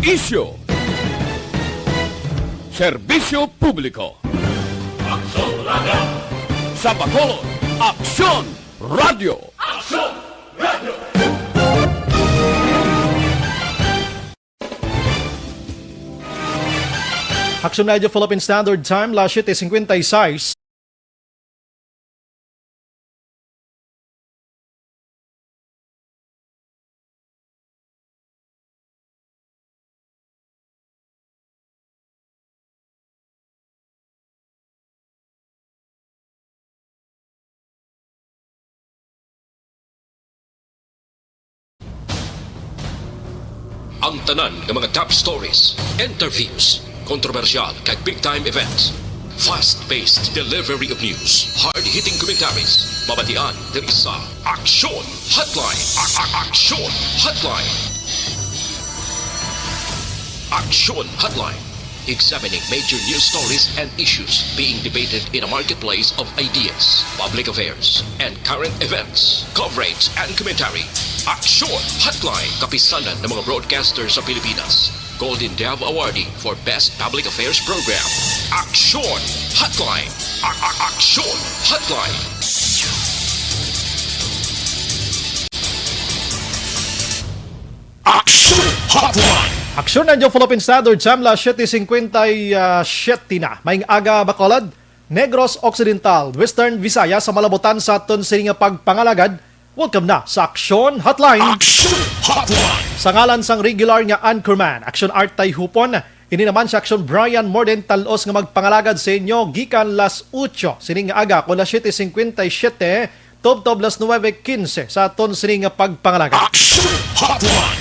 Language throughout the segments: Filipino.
Isyo. Serbisyo publiko. Aksyon Radio! Sa Bacolod, Aksyon Radio. Aksyon Radio! Action Radio Philippine Standard Time, las 7:56. Ang tanan ng mga top stories, interviews, kontrobersyal kag big-time events. Fast-paced delivery of news, hard-hitting commentaries, babatian ng isa, Aksyon Hotline. Aksyon Hotline. Aksyon Hotline. Examining major news stories and issues being debated in a marketplace of ideas, public affairs, and current events. Coverage and commentary. Aksyon Hotline. Kapisanan ng mga broadcasters sa Pilipinas. Golden Dove Awardee for Best Public Affairs Program. Aksyon Hotline. Aksyon Hotline. Aksyon Hotline! Aksyon Radio Philippine Standard Time, las 7:57 na. Maing aga Bacolod, Negros Occidental, Western Visayas sa malabutan sa aton sining pagpangalagad. Welcome na sa Aksyon Hotline. Aksyon Hotline! Sa ngalan sang regular nga anchorman, Aksyon Art Tay Hupon, ini naman sa Aksyon Brian Morden talos nga magpangalagad sa inyo gikan las 8 sining nga aga ko las 7:57 tob las 9:15 sa aton sining nga pagpangalagad. Aksyon Hotline!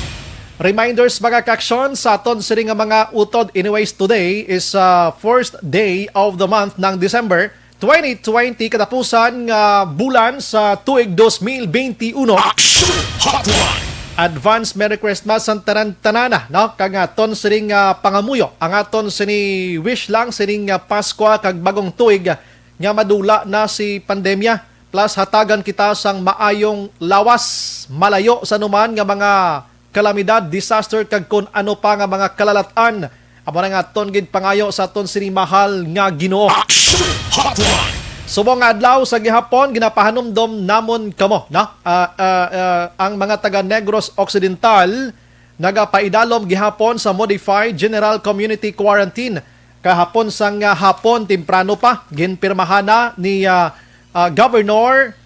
Reminders mga kaksyon sa aton sining nga mga utod. Anyways, today is first day of the month ng December 2020, katapusan nga bulan sa tuig 2021. Aksyon Hotline! Advance Merry Christmas ang tanan-tanana, no? Kag aton sining pangamuyo, ang aton sini wish lang sining Pasko kag bagong tuig nga madula na si pandemya, plus hatagan kita sang maayong lawas malayo sa numan nga mga kalamidad, disaster kag kun ano pa nga mga kalalatan. Amo nga aton gid pangayo sa aton sini mahal nga Ginoo. Aksyon Hotline! Subong adlaw sa gihapon ginapahanumdom namon kamo, no? Ang mga taga Negros Occidental nagapaidalom gihapon sa modified general community quarantine kahapon sang hapon temprano pa ginpirmahana ni Governor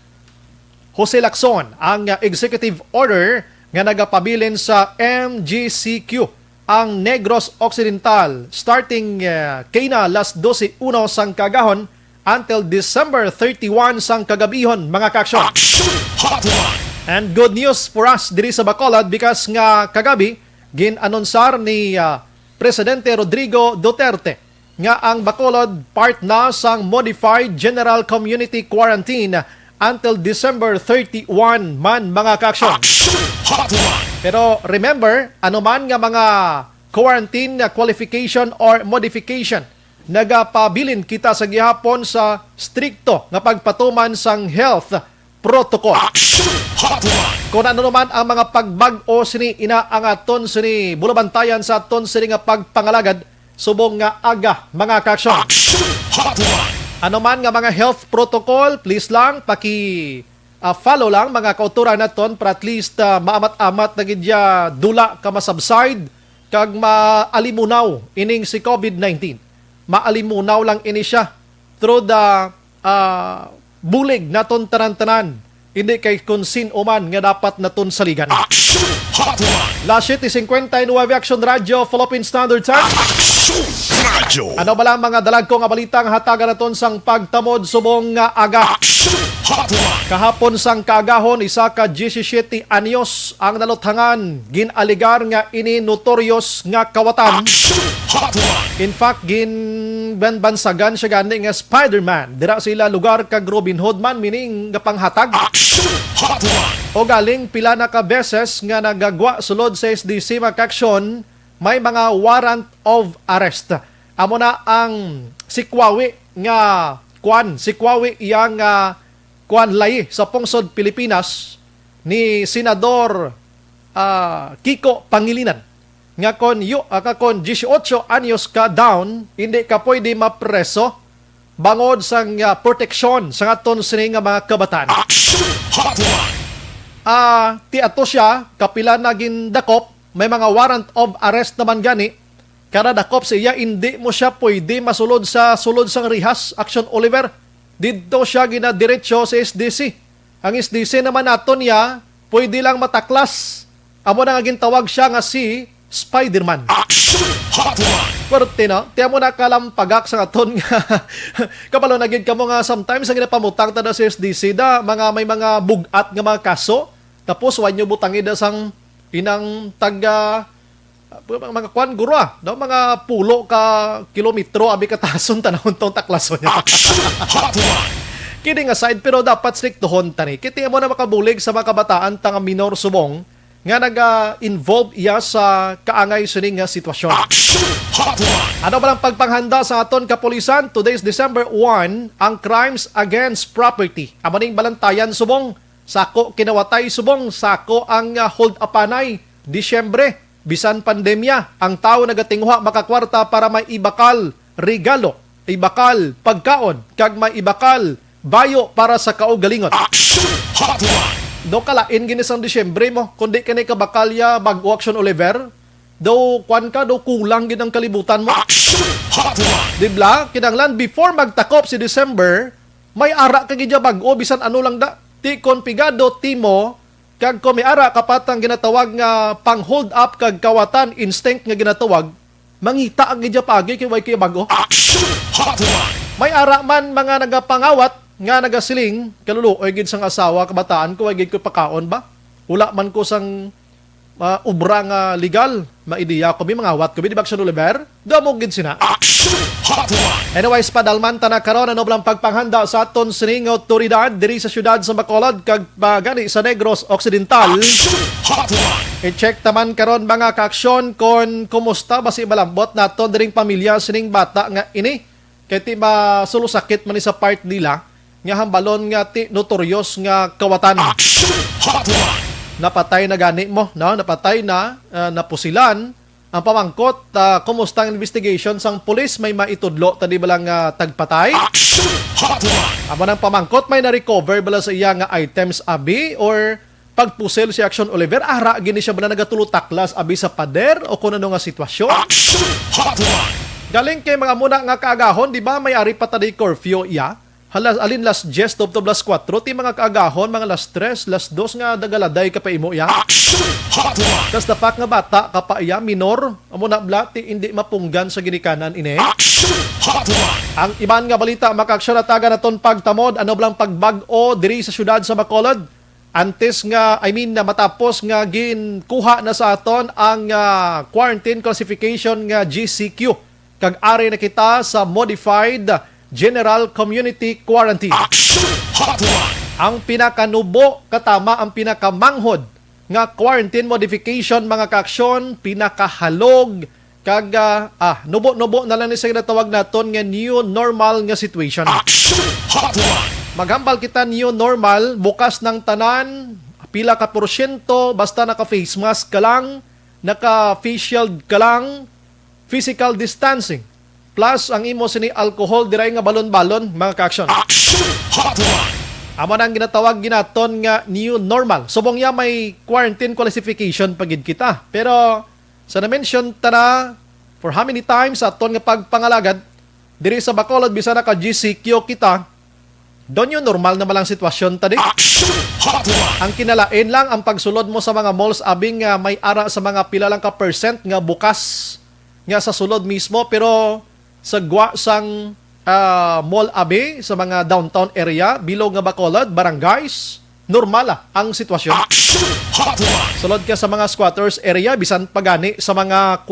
Jose Lacson ang executive order nga nagapabilin sa MGCQ ang Negros Occidental starting kayna las 12:01 sang kagahon until December 31 sang kagabihon mga kaksyon. Aksyon Hotline! And good news for us diri sa Bacolod because nga kagabi gin-anonsar ni Presidente Rodrigo Duterte nga ang Bacolod part na sang modified general community quarantine until December 31 man mga kaksyon. Aksyon Hotline! Pero remember, anuman nga mga quarantine qualification or modification, nagapabilin kita sa gihapon sa strikto nga pagpatuman sang health protocol. Aksyon Hotline! Kung ano naman ang mga pagbag-o sini inaangaton sini bulabantayan sa aton sini nga pagpangalagad, subong nga aga mga kaksyon. Aksyon Hotline! Ano man nga mga health protocol, please lang follow lang mga kauturan naton para at least maamat-amat na gidya dula ka masubside kag maalimunaw ining si COVID-19. Maalimunaw lang ini siya through the bulig naton tanan-tanan. Hindi kay kunsin uman nga dapat naton saligan. Aksyon Hotline! La 7:59 Action Radio Philippine Standard Time. Aksyon Radio! Ano ba lang mga dalag ko nga balitang hatagan naton sang pagtamod subong nga aga. Aksyon Hotline! Kahapon sang kaagahon, isa ka 17 anyos ang naluthangan. Ginaligar nga ini notorious nga kawatan. Aksyon Hotline! In fact, bansagan siya gani nga Spider-Man. Dira sila lugar kag Robin Hood man, meaning nga panghatag. Aksyon Hotline! O galing pila na ka beses nga nagagwa sulod sa SDC makaksyon, may mga warrant of arrest. Amo na ang sikwawi nga sikwawi iyang lay sa pungsod Pilipinas ni Senador Kiko Pangilinan. nga kon 18 anyos ka down, hindi ka pwede mapreso bangod sa proteksyon sa aton sini nga mga kabataan. Action Hotline. Ti ato siya kapila naging dakop, may mga warrant of arrest naman gani. Kada dakop siya, hindi mo siya pwede masulod sa rihas, Action Oliver. Dito siya ginadiretso sa SDC. Ang SDC naman naton niya, pwede lang mataklas. Amo na nga gintawag siya nga si Spider-Man. Action Hotline. Pwerte no? Tiyan mo na kalampagak sa aton nga. Kapalo naging ka mo nga sometimes ang ginapamutang tada sa SDC da, may mga bugat nga mga kaso. Tapos wanyo butangin da sang inang taga mga kwan guro no? Mga pulo ka kilometro abi katason tanahon tong taklason niya. Action Hotline. Kidding aside, pero dapat striktohon tani. Kiti mo na makabulig sa mga kabataan tanga minor subong nga naga-involve iya sa kaangay sining nga sitwasyon. Action Hotline. Ano ba lang pagpanghanda sa aton kapulisan? Today's December 1, ang crimes against property. Amo ning balantayan subong, sako kinawatay subong, sako ang hold upanay. Disyembre, bisan pandemya, ang tao nagatingwa makakwarta para may ibakal regalo, ibakal pagkaon, kag may ibakal bayo para sa kaugalingon. Action Hotline. Do kalain gini sang Disyembre mo, kundi kani ka bakalya bago Action Oliver, do kwan ka, do kulang gid ang kalibutan mo. Action Hotline. Dibla, kinanglan before magtakop si December, may ara ka gidya bago bisan ano lang da. Ti konpigado timo kag ko may ara kapatang ginatawag nga pang hold up kag kawatan instinct nga ginatawag, mangita ang gidya pagi kay way kay bago. Action Hotline. May ara man mga nagapangawat nga nagasiling kaluluoy gid sang asawa kabataan ko, way gid ko pakaon ba? Wala man ko sang ubra nga legal, maidiya ko mi mangawat ko bi di Action Oliver, damo gid sina. Action Hotline. Anyways, padalman ta na karon ano blang pagpanghanda sa aton sining awtoridad diri sa syudad sa Bacolod kag gani sa Negros Occidental. Action Hotline. I-check taman karon mga kaaksyon kon kumusta ba si malambot naton diring pamilya sining bata nga ini. Kay ti masulusakit man ni sa part nila nga hambalon nga ti notorious nga kawatan. Action Hotline. Napatay na gani mo, no? Napatay na, napusilan. Ang pamangkot, kumusta ang investigation sang pulis, may maitudlo tadi balang tagpatay? Action Hotline. Amo nang pamangkot, may na-recover bala sa iya nga items abi or pagpusil si Action Oliver, ara gini siya ba na nagatulutaklas abi sa pader o kung ano nga sitwasyon? Action Hotline. Galing kay mga muna nga kaagahon, di ba may ari pa tadi curfew iya? Alin las 10 to las 4, ti mga kaagahon, mga las 3, las 2 nga dagaladay ka pa imo iya. Action Hotline. Tas the fact nga bata ka pa iya, minor, amo na blati hindi mapunggan sa ginikanan ini. Action Hotline. Ang iban nga balita makaaksyon at taga naton pagtamod, ano blang pagbag-o diri sa syudad sa Bacolod. Antes nga, na matapos nga ginkuha na sa aton ang quarantine classification nga GCQ. Kag-ari na kita sa modified General Community Quarantine. Action Hotline. Ang pinakanubo katama ang pinakamanghod nga quarantine modification mga kaaksyon, pinakahalog kag nubo-nubo na lang ni sa ginatawag naton nga new normal nga situation. Action Hotline. Maghambal kita new normal, bukas ng tanan, pila ka porsyento, basta naka-face mask ka lang, naka-face shield ka lang, physical distancing. Plus, ang imo sini alcohol, diray nga balon-balon, mga kaaksyon. Action Hotline. Amo nang ginatawag ginaton nga new normal. Subong ya may quarantine classification pagid kita. Pero, sa na-mention ta na, for how many times aton nga pagpangalagad, diri sa Bacolod, bisa naka-GCQ kita, doon yung normal na malang sitwasyon tadi. Action Hotline. Ang kinalain lang ang pagsulod mo sa mga malls abing nga may ara sa mga pila lang ka percent nga bukas nga sa sulod mismo, pero sa gwa sang mall abi sa mga downtown area bilog nga Bacolod, barangays, normal ang sitwasyon. Action Hotline. Sulod ka sa mga squatters area bisan pagani sa mga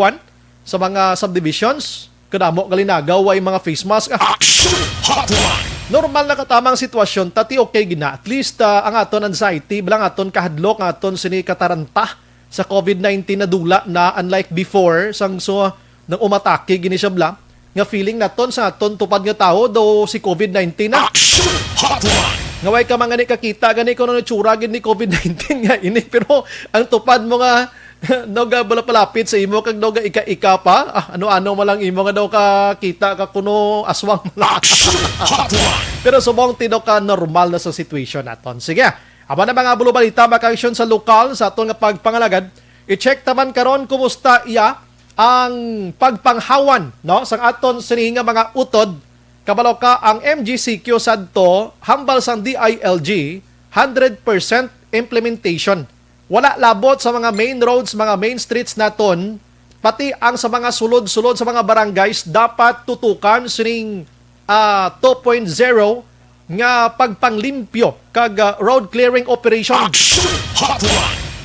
sa mga subdivisions, kadamo galinagaw ay mga face mask. Action Hotline. Normal na katamang sitwasyon, tati okay gina. At least ang aton anxiety, bilang aton kahadlok, aton sini kataranta sa COVID-19 na dula na unlike before, nang umatake gini siya bla, nga feeling naton sa aton tupad nga tao do si COVID-19 na. Action Hotline. Nga way ka mga ni kakita, gani ko na tsura gini COVID-19 nga ini. Pero ang tupad mo nga Noga bala palapit sa imo kag noga ika-ika pa. Ano-ano mo lang imo nga daw ka kita ka kuno aswang lang. Pero subong tido ka normal na sa situation naton. Sige. Aba na mga bulo balita makaksyon sa lokal sa aton nga pagpangalagad. I-check taman karon kumusta iya ang pagpanghawan no sang aton sini nga mga utod. Kabalo ka ang MGCQ sadto hambal sang DILG 100% implementation. Wala labot sa mga main roads, mga main streets naton, pati ang sa mga sulod-sulod sa mga barangays dapat tutukan sining 2.0 nga pagpanglimpyo kag road clearing operation.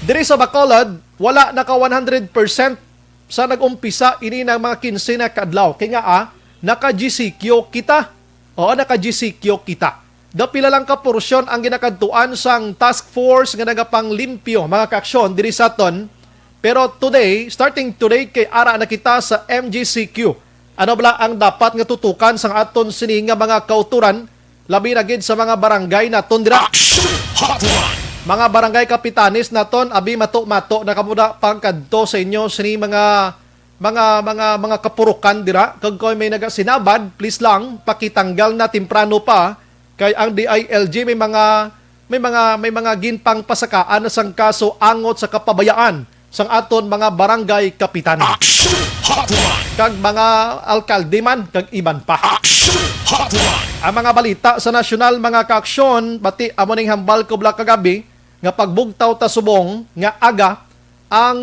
Diri sa Bacolod, wala naka 100% sa nag-umpisa ini ng mga 15 na kadlaw. Kaya nga naka GCQ kita. Oo, naka GCQ kita. Dapila lang ka porsyon ang ginakadtuan sang task force nga nagapanglimpyo mga kaaksyon diri sa aton. Pero today, starting today kay ara na kita sa MGCQ. Ano bala ang dapat nga tutukan sang aton sini nga mga kauturan labi na gid sa mga barangay naton dira. Mga barangay kapitanis naton abi mato-mato na kamuda pangkadto sa inyo sini mga kapurukan dira kag koy may nagasinabad please lang pakitanggal na temprano pa. Kay ang DILG may mga ginpang pasakaan na sang kaso angot sa kapabayaan sang aton mga barangay kapitan. Kag mga alkalde man kag iban pa. Ang mga balita sa nasyonal mga kaaksyon pati amo ning hambal ko bla kagabi nga pagbugtaw ta subong nga aga ang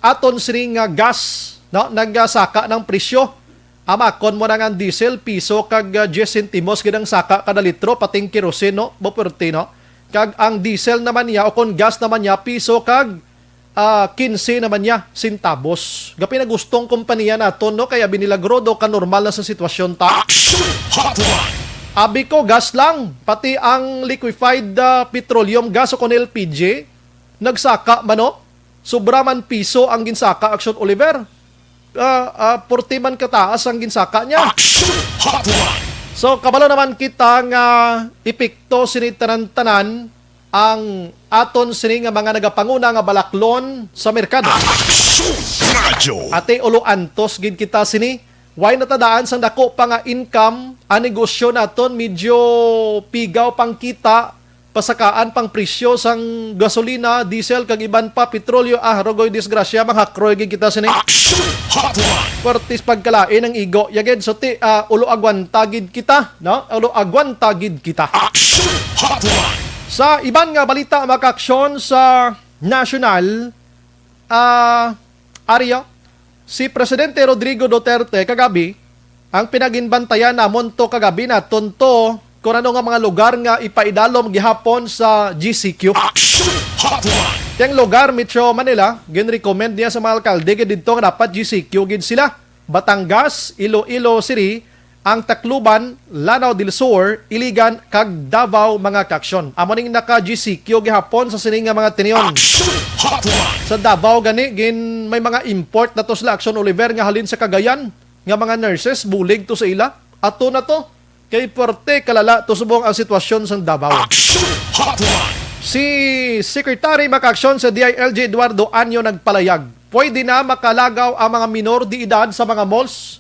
aton sini nga gas no nagsaka ng presyo. Amakon mo na nga diesel, piso, kag 10 centimos gidang saka kada litro, pating kerosene, no? Boperte, no? Kag ang diesel naman niya, o kung gas naman niya, piso, kag 15 naman niya, centavos. Gapi na gustong kompanya naton, no? Kaya binilagro do ka normal na sa sitwasyon ta. Abi ko, gas lang. Pati ang liquefied petroleum gas o kung LPG, nagsaka man, no? Sobra man piso ang ginsaka, Action Oliver. 40 man kataas ang ginsaka niya. So, kabalo naman kita nga ipikto sini tanan-tanan ang aton sini nga mga nagapanguna nga balaklon sa merkado. Ate ulo antos gid kita sini. Why natadaan sang dako pa nga income ang negosyo naton medyo pigaw pang kita pasakaan pang presyo sang gasolina, diesel kag iban pa petrolyo rogoy disgrasya mga hakroy gid kita sini. Kortis pagkalain ang igo yagid so ti ulo agwanta gid kita no ulo agwanta gid kita. Sa iban nga balita makaksyon sa national area si Presidente Rodrigo Duterte kagabi ang pinaginbantayan namon to kagabi na tonto kung ano nga mga lugar nga ipaidalom gihapon sa GCQ. Yang lugar, Metro Manila, gin-recommend niya sa mga alkalde dito nga dapat GCQ gid sila. Batangas, Iloilo City, ang Tacloban, Lanao del Sur, Iligan, kag Davao mga kaaksyon. Amo ning naka-GCQ gihapon sa sining nga mga tinion. Sa Davao gani, may mga import na to sila Action Oliver nga halin sa Cagayan, nga mga nurses, bulig to sa ila. Ato na to. Kay porte kalala to subong ang sitwasyon sa Davao. Si Secretary Makaksyon sa DILG Eduardo Anyo nagpalayag. Pwede na makalagaw ang mga minor de edad sa mga malls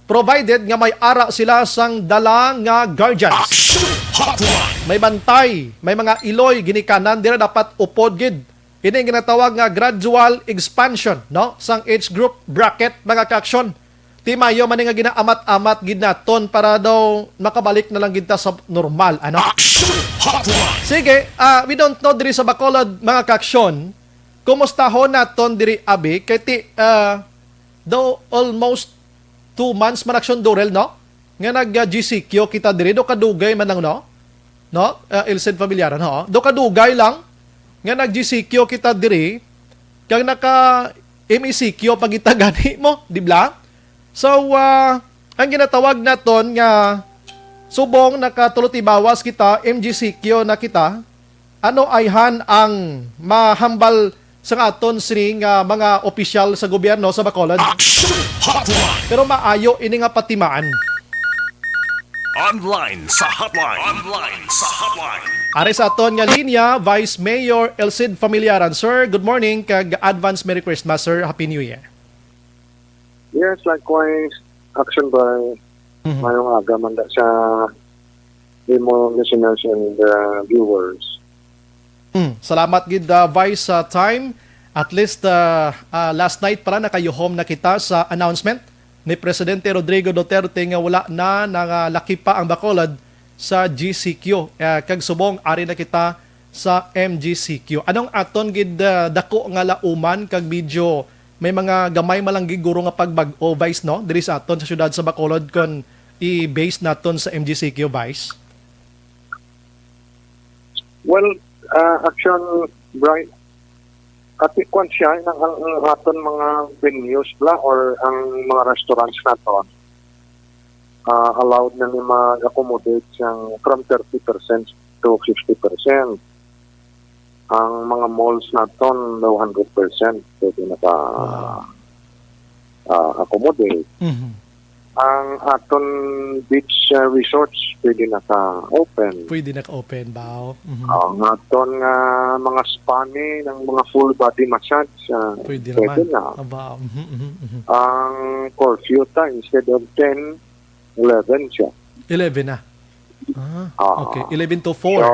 provided nga may ara sila sang dala nga guardians. May bantay, may mga iloy ginikanan dira dapat upod gid. Ini ginatawag nga gradual expansion no sang age group bracket mga kaaksyon. Ti mayo man nga ginaamat-amat gid naton para daw makabalik na lang gid ta sa normal ano. Sige, we don't know diri sa Bacolod mga kaaksyon. Kumustahon naton diri abi kay ti daw almost 2 months man aksyon dorel no. Nga nag GCQ kita diri do kadugay man lang no. No? Ilsen Familiaran ho. Do kadugay lang nga nag GCQ kita diri kag naka MECQ pagita gani mo, di ba? So, ang ginatawag naton nga subong nakatulot-ibawas kita, MGCQ na kita, ano ayhan ang mahambal sa aton sining mga opisyal sa gobyerno sa Bacolod. Pero maayo ini nga patimaan. Online sa hotline. Online sa hotline. Ari sa aton nga linya, Vice Mayor Elcid Familiaran. Sir, good morning. Kag advance Merry Christmas, sir. Happy New Year. Yes, likewise, action by mayong aga man da sa imo listeners and viewers. Salamat gid Vice sa time. At least last night para nakayuhom na kita sa announcement ni Presidente Rodrigo Duterte nga wala na nangalaki pa ang Bacolod sa GCQ. Kag subong ari na kita sa MGCQ. Anong aton gid dako nga lauman kag medyo may mga gamay malanggig guro nga pagbag-o Vice no diri sa aton sa syudad sa Bacolod kon i-base naton sa MGCQ Vice? Well, action bright at kung siya ang aton mga venues bla or ang mga restaurants naton allowed na ni mag-accommodate siyang from 30% to 50%. Ang mga malls naton 100% pwede na accommodate. Ang aton beach resorts pwede na open. Pwede naka-open ba? Ang aton mga spa ng mga full body massage Pwede pwede naman. na. Aba. Ang curfew time instead of 10, 11 siya. 11 na. Okay. 11 to 4. So,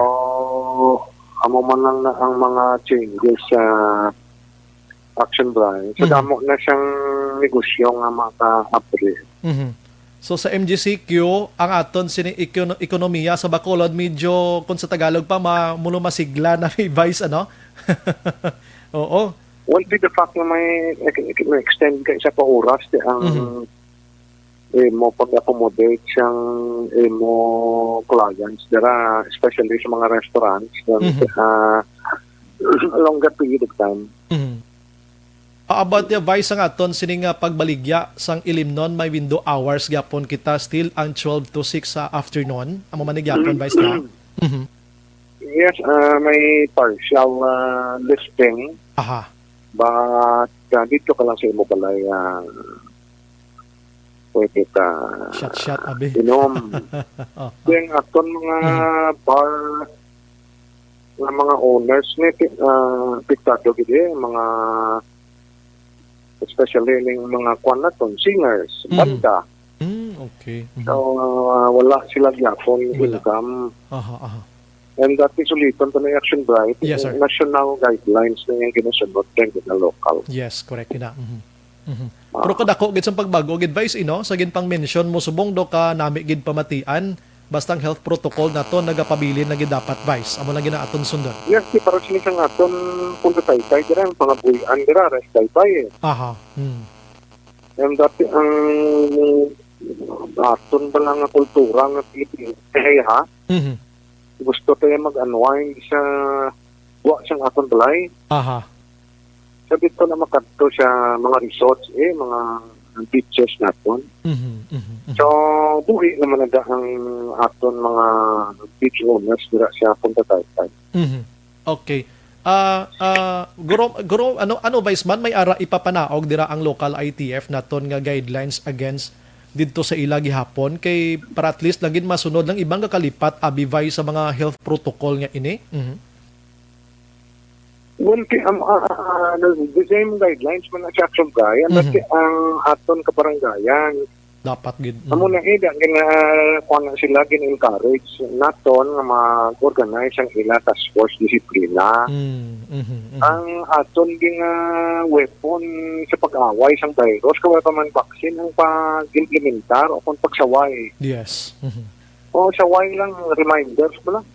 amo man lang na ang mga changes sa action bright. So, damo na siyang negosyo nga maka-upgrade. So sa MGCQ, ang aton sini ekonomiya sa Bacolod medyo kung sa Tagalog pa mulo masigla na may Vice ano. Oo. Well, the fact na may extend ka isa pa oras ang mo pag-accommodate siyang mo clients dara, especially sa mga restaurants longer period of time. About the Vice ang aton sining pagbaligya sang ilimnon may window hours gyapon kita still ang 12 to 6 sa afternoon. Amo man gyapon Vice na. Yes, may partial listing. Aha. But dito ka lang sa imo balay pwede ka shot abi. Inom. Yung aton mga bar ng mga owners ni piktado gid mga especially ng mga kwanaton singers, banda. Okay. So wala sila gyapon income. And that is ulitin to na action bright. Yes, sir. National guidelines na yung ginasunod din na local. Yes, correct na. Pero kadako gid sa pagbago gid Vice sa gin pang mention mo subong do ka nami gid pamatian bastang health protocol nato nagapabilin na gid dapat Vice. Amo na gina aton sundon. Yes, para sila sa aton punta tay dira ang pangabuyan dira rest tay. Aha. And that ang aton ba lang nga kultura nga ha. Gusto tayo mag-unwind sa wa siyang aton balay. Aha. Sabi ko na makadto sa mga resorts mga beaches naton. So, buhi naman na ang aton mga beach owners dira sa Punta Taytay. Okay. Guro ano Vice man may ara ipapanaog dira ang local ITF naton nga guidelines against didto sa ila gihapon kay para at least lagin masunod lang ibang kakalipat abi Vice sa mga health protocol nga ini. Well, the same guidelines man sa action guy, ang aton kabaranggayan. Dapat gid. Amo na kuan sila gin-encourage naton nga mag-organize ang ila task force disiplina. Ang aton ging weapon sa pag-away sang virus kaway pa man vaccine ang pag-implementar o kung pagsaway. Yes. O saway lang reminders ba lang.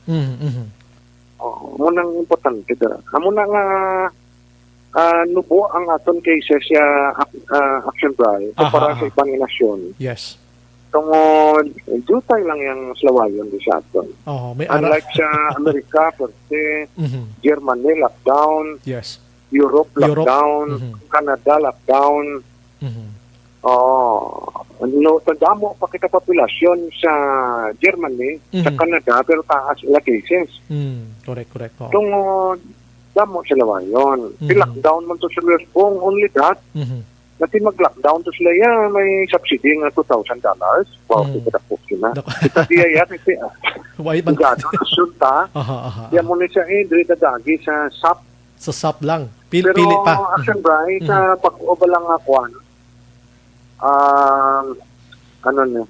Amo nang importante dira. Amo na nga nubo ang aton cases sa action drive para sa ibang nasyon. Yes. Tungod, jutay lang yung slawayon di sa aton. May Unlike sa Amerika, pwede, Germany lockdown, yes. Europe lockdown, Canada lockdown. Tandamo pa kita populasyon sa Germany, sa Canada, pero taas sila cases. Correct. Tungod, damo sila wayon. Lockdown man to sa Lisbon, only that. natin mag-lockdown to sila may subsidy nga $2,000. Wow, kita po sila. Kita diya yan, Why man? gado na sunta. Yan mo na siya dili dadagi sa SAP. Sa SAP lang. Pero Pili pa. Action Bright, sa pag-uba lang ako, ano ne,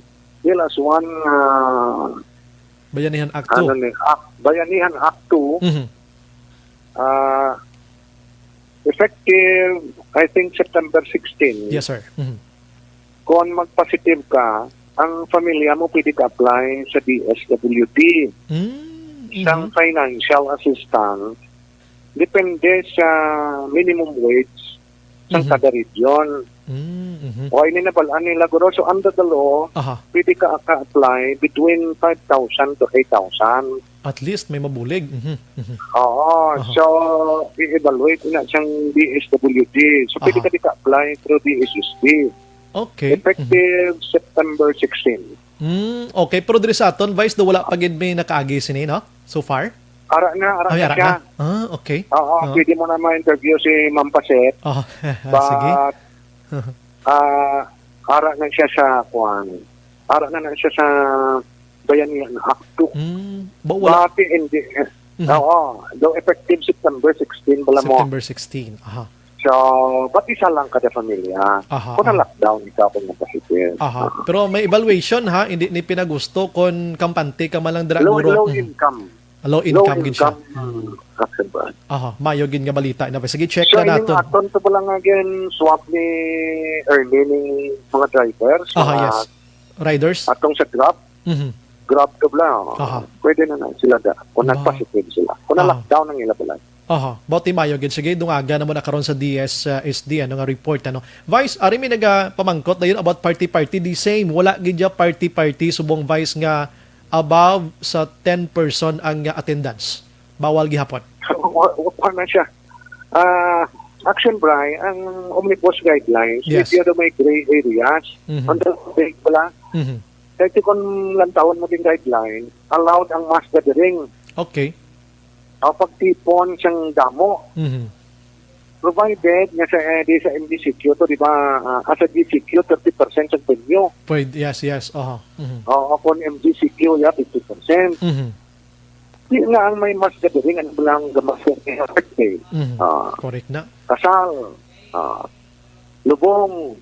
last one, Bayanihan Act 2. Bayanihan Act 2, Mhm. effective, I think, September 16. Yes, sir. Mhm. Kung mag-positive ka, ang pamilya mo pwede ka-apply sa DSWD. Isang financial assistance. Depende sa minimum wage sa kada region. O ini na balaan nila guro. So under the law, pwede ka apply between 5,000 to 8,000. At least may mabulig. Oo. So, i-evaluate na siyang DSWD. So, pwede ka apply through DSSD. Okay. Effective September 16. Okay, pero diri sa aton, Vice, do wala pagid may nakaagi sini, no? So far? Ara na siya. Okay. Oo, pwede mo na ma-interview si Ma'am Paset. Sige. But, ara na siya sa Ara na siya sa Bayanihan Act 2. Wala. But, hindi. Oo. Though effective September 16, bala mo. September 16. So, ba't isa lang kada pamilya? Kung na-lockdown, ikaw kung positive. Pero may evaluation, ha? Hindi ni pinagusto kung kampante ka malang dira guro. Low income. Low income gin siya. Mayo gin nga balita. Sige, check so, na natin. So, aton ito pala nga swap ni Ernie ni mga drivers. Yes. Riders? Atong sa Grab. Grab ka bala. Pwede na sila da. Kung nag-positive sila. Kung na-lockdown ang ila pala. Bauti mayo gid. Sige, dungaga naman nakaroon sa DSSD nga report Vice, ari mi naga pamangkot dayon about party the same. Wala gid ya party subong Vice nga above sa 10% ang attendance. Bawal gihapon. Wala na siya. Action Bri, ang Omnibus Guidelines, yes. Medyo may gray areas. Under break pala. Kahit kung lantawon mo din guideline, allowed ang mass gathering. Okay. Pagtipon siyang damo. Provided nga sa MDCQ to, di ba, as a DCQ, 30% sa venue. Pwede, yes. Kung MDCQ, 50%. Di nga ang may mass gathering, ano lang gamasyon ng birthday. Correct na. Kasal, lubong,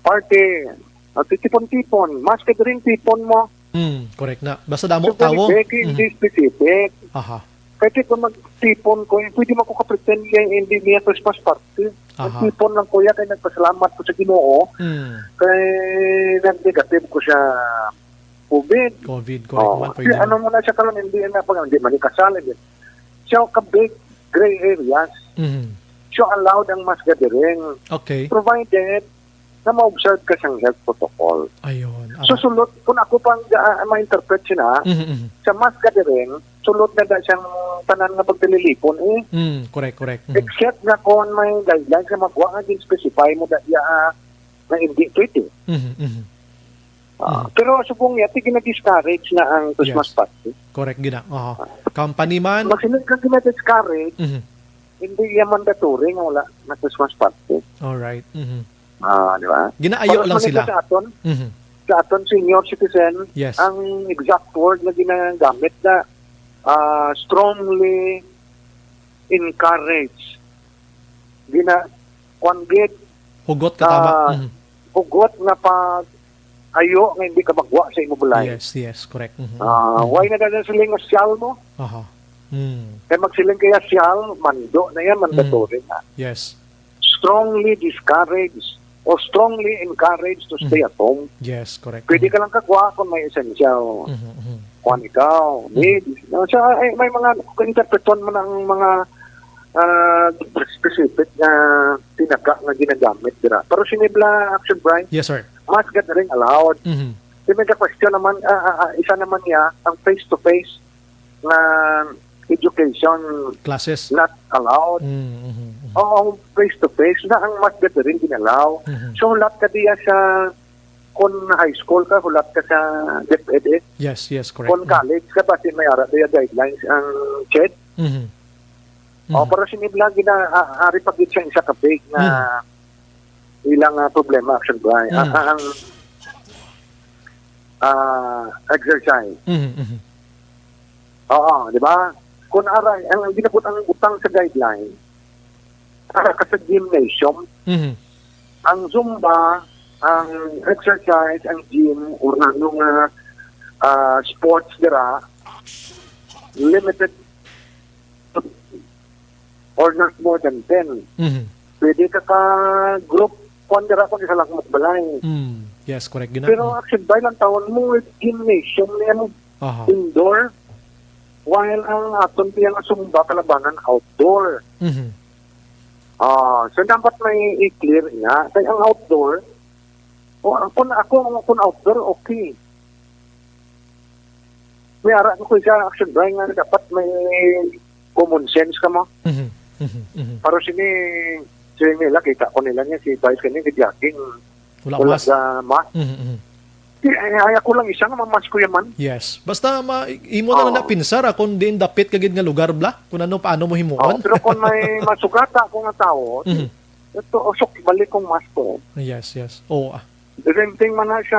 party, tipon-tipon, mass gathering, tipon mo. Correct na. Basta damo so, tawo. Hindi specific. Kasi kung magtipon ko, pwede mo ko ka-pretend hindi niya Christmas party. Nagtipon lang kuya, kaya nagpasalamat ko sa Ginoo. Kaya nag-negative ko siya COVID, correct man. Ano mo na siya karon hindi man ikasal. Siya ka-big gray areas. So allowed ang mass gathering. Okay. Provided na ma-observe ka siyang health protocol. Ayun. Susulot, kung ako pang ma-interpret siya sa mass gathering, sulot na siyang tanan nga pagdililipon Correct. Except na kung may guidelines na magwa nga din specify mo na hindi pwede. Pero subong niya, gina-discourage na ang Christmas party. Correct, gina. Company man. Magsinod kang gina-discourage, hindi yan mandatory nga wala na Christmas party. Alright. Di ba? Ginaayo lang sila. Sa aton senior citizen, yes. Ang exact word na ginagamit na strongly encourage. Hugot ka tama. Hugot na pag ayo nga hindi ka magwa sa imo bulay. Yes, correct. Why na dadan siling asyal mo? Kaya magsiling kaya asyal, mando na yan, mandatory na. Yes. Strongly discourage or strongly encourage to stay at home. Yes, correct. Pwede ka lang kagwa kung may essential. Kung ikaw, need. So, may mga interpreton mo ng mga specific na tinaka na ginagamit. Pero sinibla, Action Brian, yes, sir. Mass gathering allowed. May question naman, isa naman niya, ang face-to-face na education classes not allowed. Face-to-face na ang mass gathering ginalaw. So, hulat ka diya sa kung high school ka, hulat ka sa DepEd. Yes, correct. Kung college ka, pati may ara diya guidelines ang CHED. Pero siniblagi na ari pag siya isa ka big na ilang problema action ba ang exercise. Oo, di ba? Kung aray, ang ginabot ang utang sa guideline, ka sa gymnasium, ang Zumba, ang exercise, ang gym, or nung sports dira, limited to, or not more than 10. Pwede ka group kung dira kung isa lang magbalay. Yes, correct. Pero actually, by lang taon mo, gymnasium niya indoor, while ang aton piyang Zumba kalabanan outdoor. So dapat may i-clear nga. Kaya ang outdoor, kung outdoor, okay. May ara ko siya action drawing nga dapat may common sense ka mo. Pero sini nila, kita ko nila niya, si Vice kanina, jogging. Wala mas. Ay ako lang isa nga mamas ko yaman. Yes. Basta imo na lang napinsar kung diin dapit kagid nga lugar bla, kung paano mo himuon. Pero kung may masugata ako nga tao, ito usok balik kong mas ko. Yes. Oo. The same thing man na siya,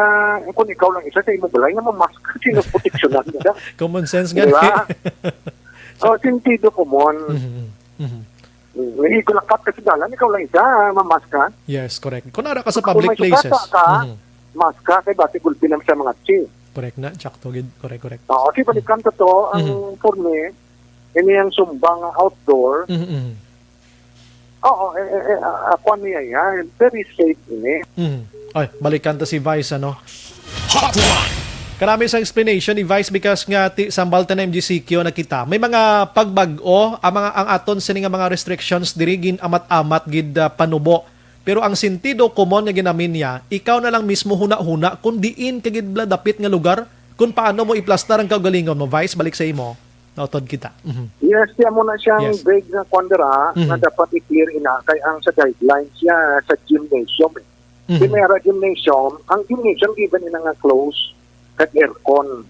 kung ikaw lang isa sa imo balay nga mamask, sino proteksyonan ka? Common sense nga. Diba? Sentido common. Hindi ko lakat kasi dalan, ikaw lang isa, mamask ka. Yes, correct. Kung nara ka sa public places. Mask ka, kay bati gulpi naman sa mga chi. Correct na, tsakto gid. Correct. Oo, kasi balikan to, ang for me, ini ang Zumba nga outdoor. Oo, ako niya yan. Very safe ini. Ay, balikan to si Vice, ano? Hotline. Karami sa explanation ni Vice because nga sambal ta na MGCQ na kita. May mga pagbag-o, ang aton sini nga mga restrictions diri gin amat-amat gid panubo. Pero ang sentido common nga ginamin niya, ikaw na lang mismo huna-huna kung diin kagid bla dapit nga lugar, kung paano mo iplastar ang kaugalingon mo. Vice, balik sa imo. Nautod kita. Yes, siya mo na siyang vague na kwandera na dapat i-clear ina kay ang sa guidelines siya sa gymnasium. Primera gymnasium, ang gymnasium given ina nga close kag aircon.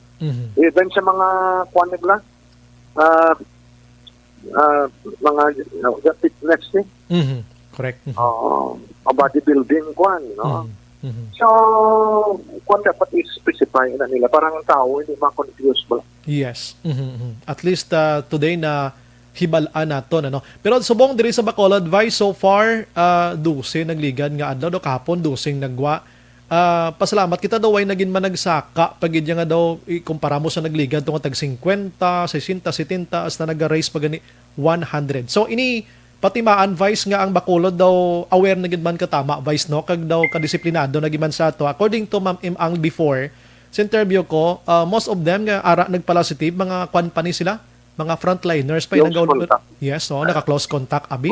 Even sa mga kwan nila, mga fitness ni. Correct. Bodybuilding kwan, no? So, kwan dapat i-specify na nila. Parang ang tao, hindi ma-confuse ba? Yes. At least today na hibalaan nato ano. Pero subong diri sa Bacolod, Vice, so far 12 nagligad nga adlaw do kahapon 12 nagwa. Pasalamat kita daw ay naging managsaka pagid nga daw ikumpara mo sa nagligad tungod tag 50, 60, 70 hasta naga-raise pa gani 100. So ini patimaan Vice nga ang Bacolod daw aware na gid man katama Vice no kag daw kadisiplinado na gid man sa ato. According to Ma'am Ang before sa interview ko, most of them nga ara nagpositive mga kwan pa ni sila, mga frontliners pa yung yes, so naka-close contact abi.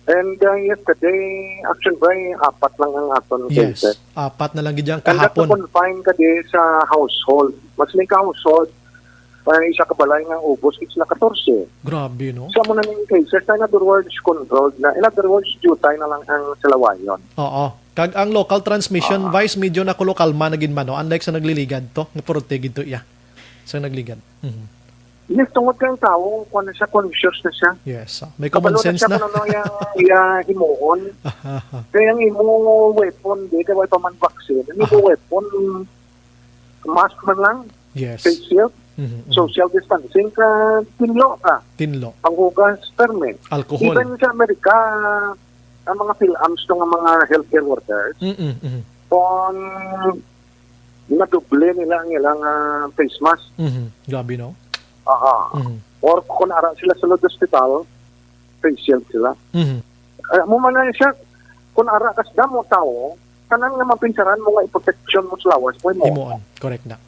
And yesterday, action by 4 lang ang aton cases. Yes, 4 na lang gid yang And kahapon. confine ka di sa household. Mas may ka-household, isa ka balay nga ubos, it's na 14. Grabe, no? Sa muna ng cases, in other words, controlled na. In other words, jutay na lang ang salawayon. Oo. Kag ang local transmission, Vice, medyo na kolokalma na gid man, no? Unlike sa nagliligad to, nga purte gid to iya. Sa nagligad. Yes, tungod kang tao, kung na siya, conscious na siya. Yes. May common sense na. Kapalo na siya yung himuon. Kaya yung imo weapon, di ka pa man vaccine. Yung imo weapon, mask man lang. Yes. Face shield. Social distancing ka, tinlo ka. Tinlo. Panghugas, permit. Alcohol. Even sa Amerika, ang mga PhilAMs ng mga healthcare workers, kung naduble nila ang ilang face mask. Grabe, no? Or kung ara sila sa Lod Hospital, face shield sila. Mo man na siya, kung ara kas damo tao, kanang nga mapinsaran mo nga i-protection mo sa lawas mo. Himuon. Correct na.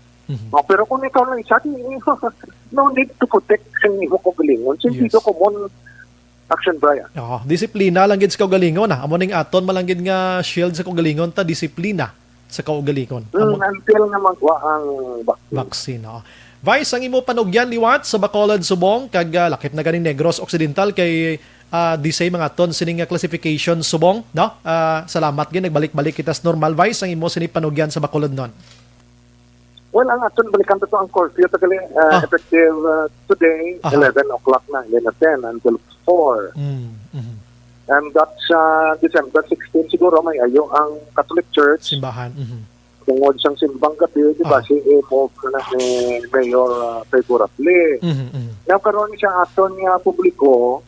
Pero kung ikaw lang isa, no need to protect ang imo kaugalingon. Sentido common action, Brian. Disiplina lang gid sa kaugalingon. Amo ning aton malanggid nga shield sa kaugalingon ta, disiplina sa kaugalingon. Until nga magwa ang vaccine. Vice, ang imo panugyan liwat sa Bacolod, Subong, kag lakip na ganing Negros Occidental kay disay mga ton sining classification Subong, no? Salamat gid nagbalik-balik kita sa normal, Vice, ang imo sini panugyan sa Bacolod non. Well, ang aton balikan to ang curfew tagali effective today, 11 o'clock na, 11 until 4. And that's December 16 siguro may ayo ang Catholic Church. Simbahan. Tungod siyang simbang gabi, di ba, si move na ni Mayor favorably. Now, karon siya aton nga publiko,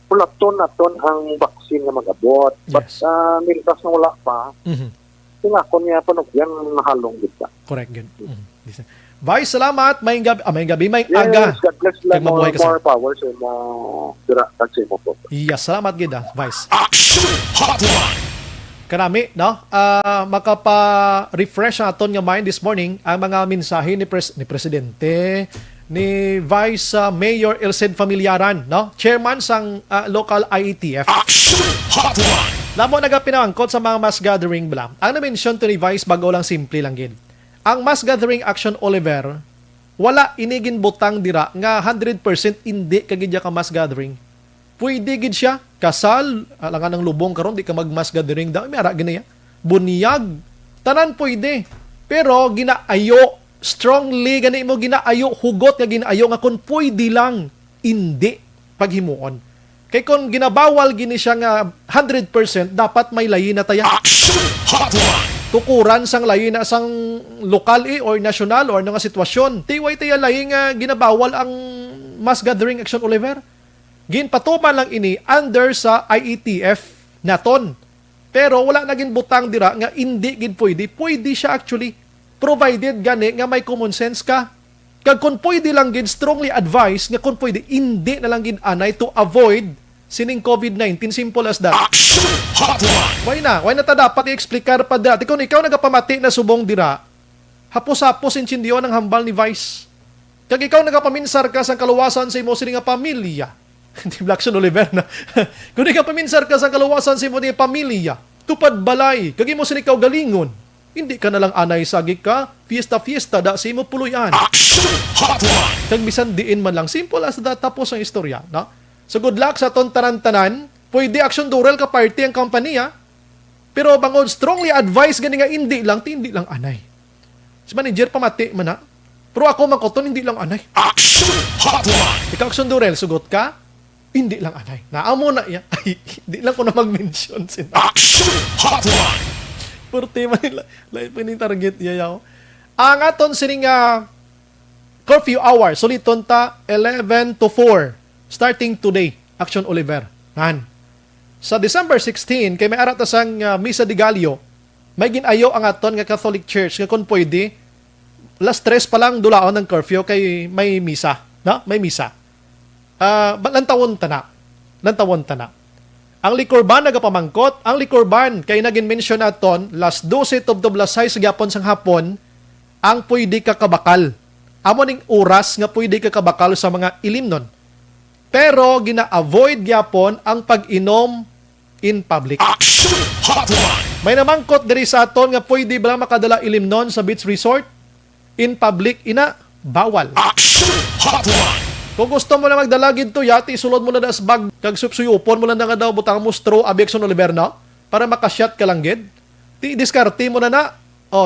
pulaton naton ang vaccine nga mag-abot. But miltas na wala pa, tingakon niya panugyan nahalong kita. Correct, good. Vice, salamat. May gabi, may aga. Yes, God bless lang. Mabuhay ka, More power sa mga direkta sa mo po. Yes, salamat, Gida. Vice. Action Hotline. Karami, no? Makapa-refresh aton nga mind this morning ang mga mensahe ni Presidente, ni Vice Mayor Elced Familiaran, no? Chairman sang local IETF. Action Hotline. Lamo nagapinangkot sa mga mass gathering bala. Ang na-mention to ni Vice bago lang simple lang gid. Ang mass gathering action Oliver, wala inigin butang dira nga 100% hindi kagidya ka mass gathering. Pwede gid siya kasal, alangan ng lubong karon di ka mag mass gathering daw, may ara gina bunyag, tanan pwede. Pero ginaayo strongly gani mo ginaayo hugot nga ginaayo nga kun pwede lang hindi paghimuon. Kay kung ginabawal gini siya nga 100% dapat may layi na taya. Action Hotline. Tukuran sang layi na sang lokal or national or nga sitwasyon. Tiway tayo layi nga ginabawal ang mass gathering action Oliver. Ginpatuman lang ini under sa IETF naton. Pero wala naging butang dira nga hindi gid pwede. Pwede siya actually provided gani nga may common sense ka. Kag kung pwede lang gid strongly advise nga kung pwede hindi na lang gid anay to avoid sining COVID-19, simple as that. Action Hotline. Why na ta dapat i-explicar pa dati kung ikaw nagapamati na subong dira, hapos-hapos intindiyo ng hambal ni Vice. Kag ikaw nagapaminsar ka sa kaluwasan sa imo sini nga pamilya. Hindi Blackson Oliver na. Kung ikaw paminsar ka sa kaluwasan sa imo ni pamilya, tupad balay, kag imo sini ikaw galingon. Hindi ka na lang anay sagi ka, fiesta da sa imo puluyan. Action Hotline. Kag bisan diin man lang, simple as that, tapos ang istorya, no? So good luck sa ton tanan-tanan. Pwede action dural ka party ang kompanya. Pero bangod strongly advise gani nga hindi lang anay. Si manager pamati man na. Pero ako man koton hindi lang anay. Action Hotline. Ikaw action dural sugot ka, hindi lang anay. Naamo na ya. Ay, hindi lang ko na mag-mention sila. Action Hotline. Pero tema nila, lain pa ni target yayaw. Ang aton sining curfew hour, suliton ta 11 to 4. Starting today, Action Oliver. Sa December 16, kay may arata sang Misa de Gallo, may ginayo ang aton nga Catholic Church nga kung pwede, last 3 pa lang dulaon ng curfew kay may misa. No? May misa. Lantawon ta na. Ang liquor ban nagapamangkot, ang liquor ban kay naging mention naton last 12 tubdoblasay sa gyapon sang hapon, ang pwede ka kabakal. Amo ning oras nga pwede ka kabakal sa mga ilimnon. Pero gina-avoid gyapon ang pag-inom in public. Action Hotline. May namangkot diri sa aton nga pwede ba makadala ilimnon sa beach resort in public ina bawal. Action Hotline. Kung gusto mo na magdala gid to yati sulod mo na das bag kag supsuyupon mo lang nga daw butang mo straw Action Oliver na para makashot ka lang gid. Diskarte mo na.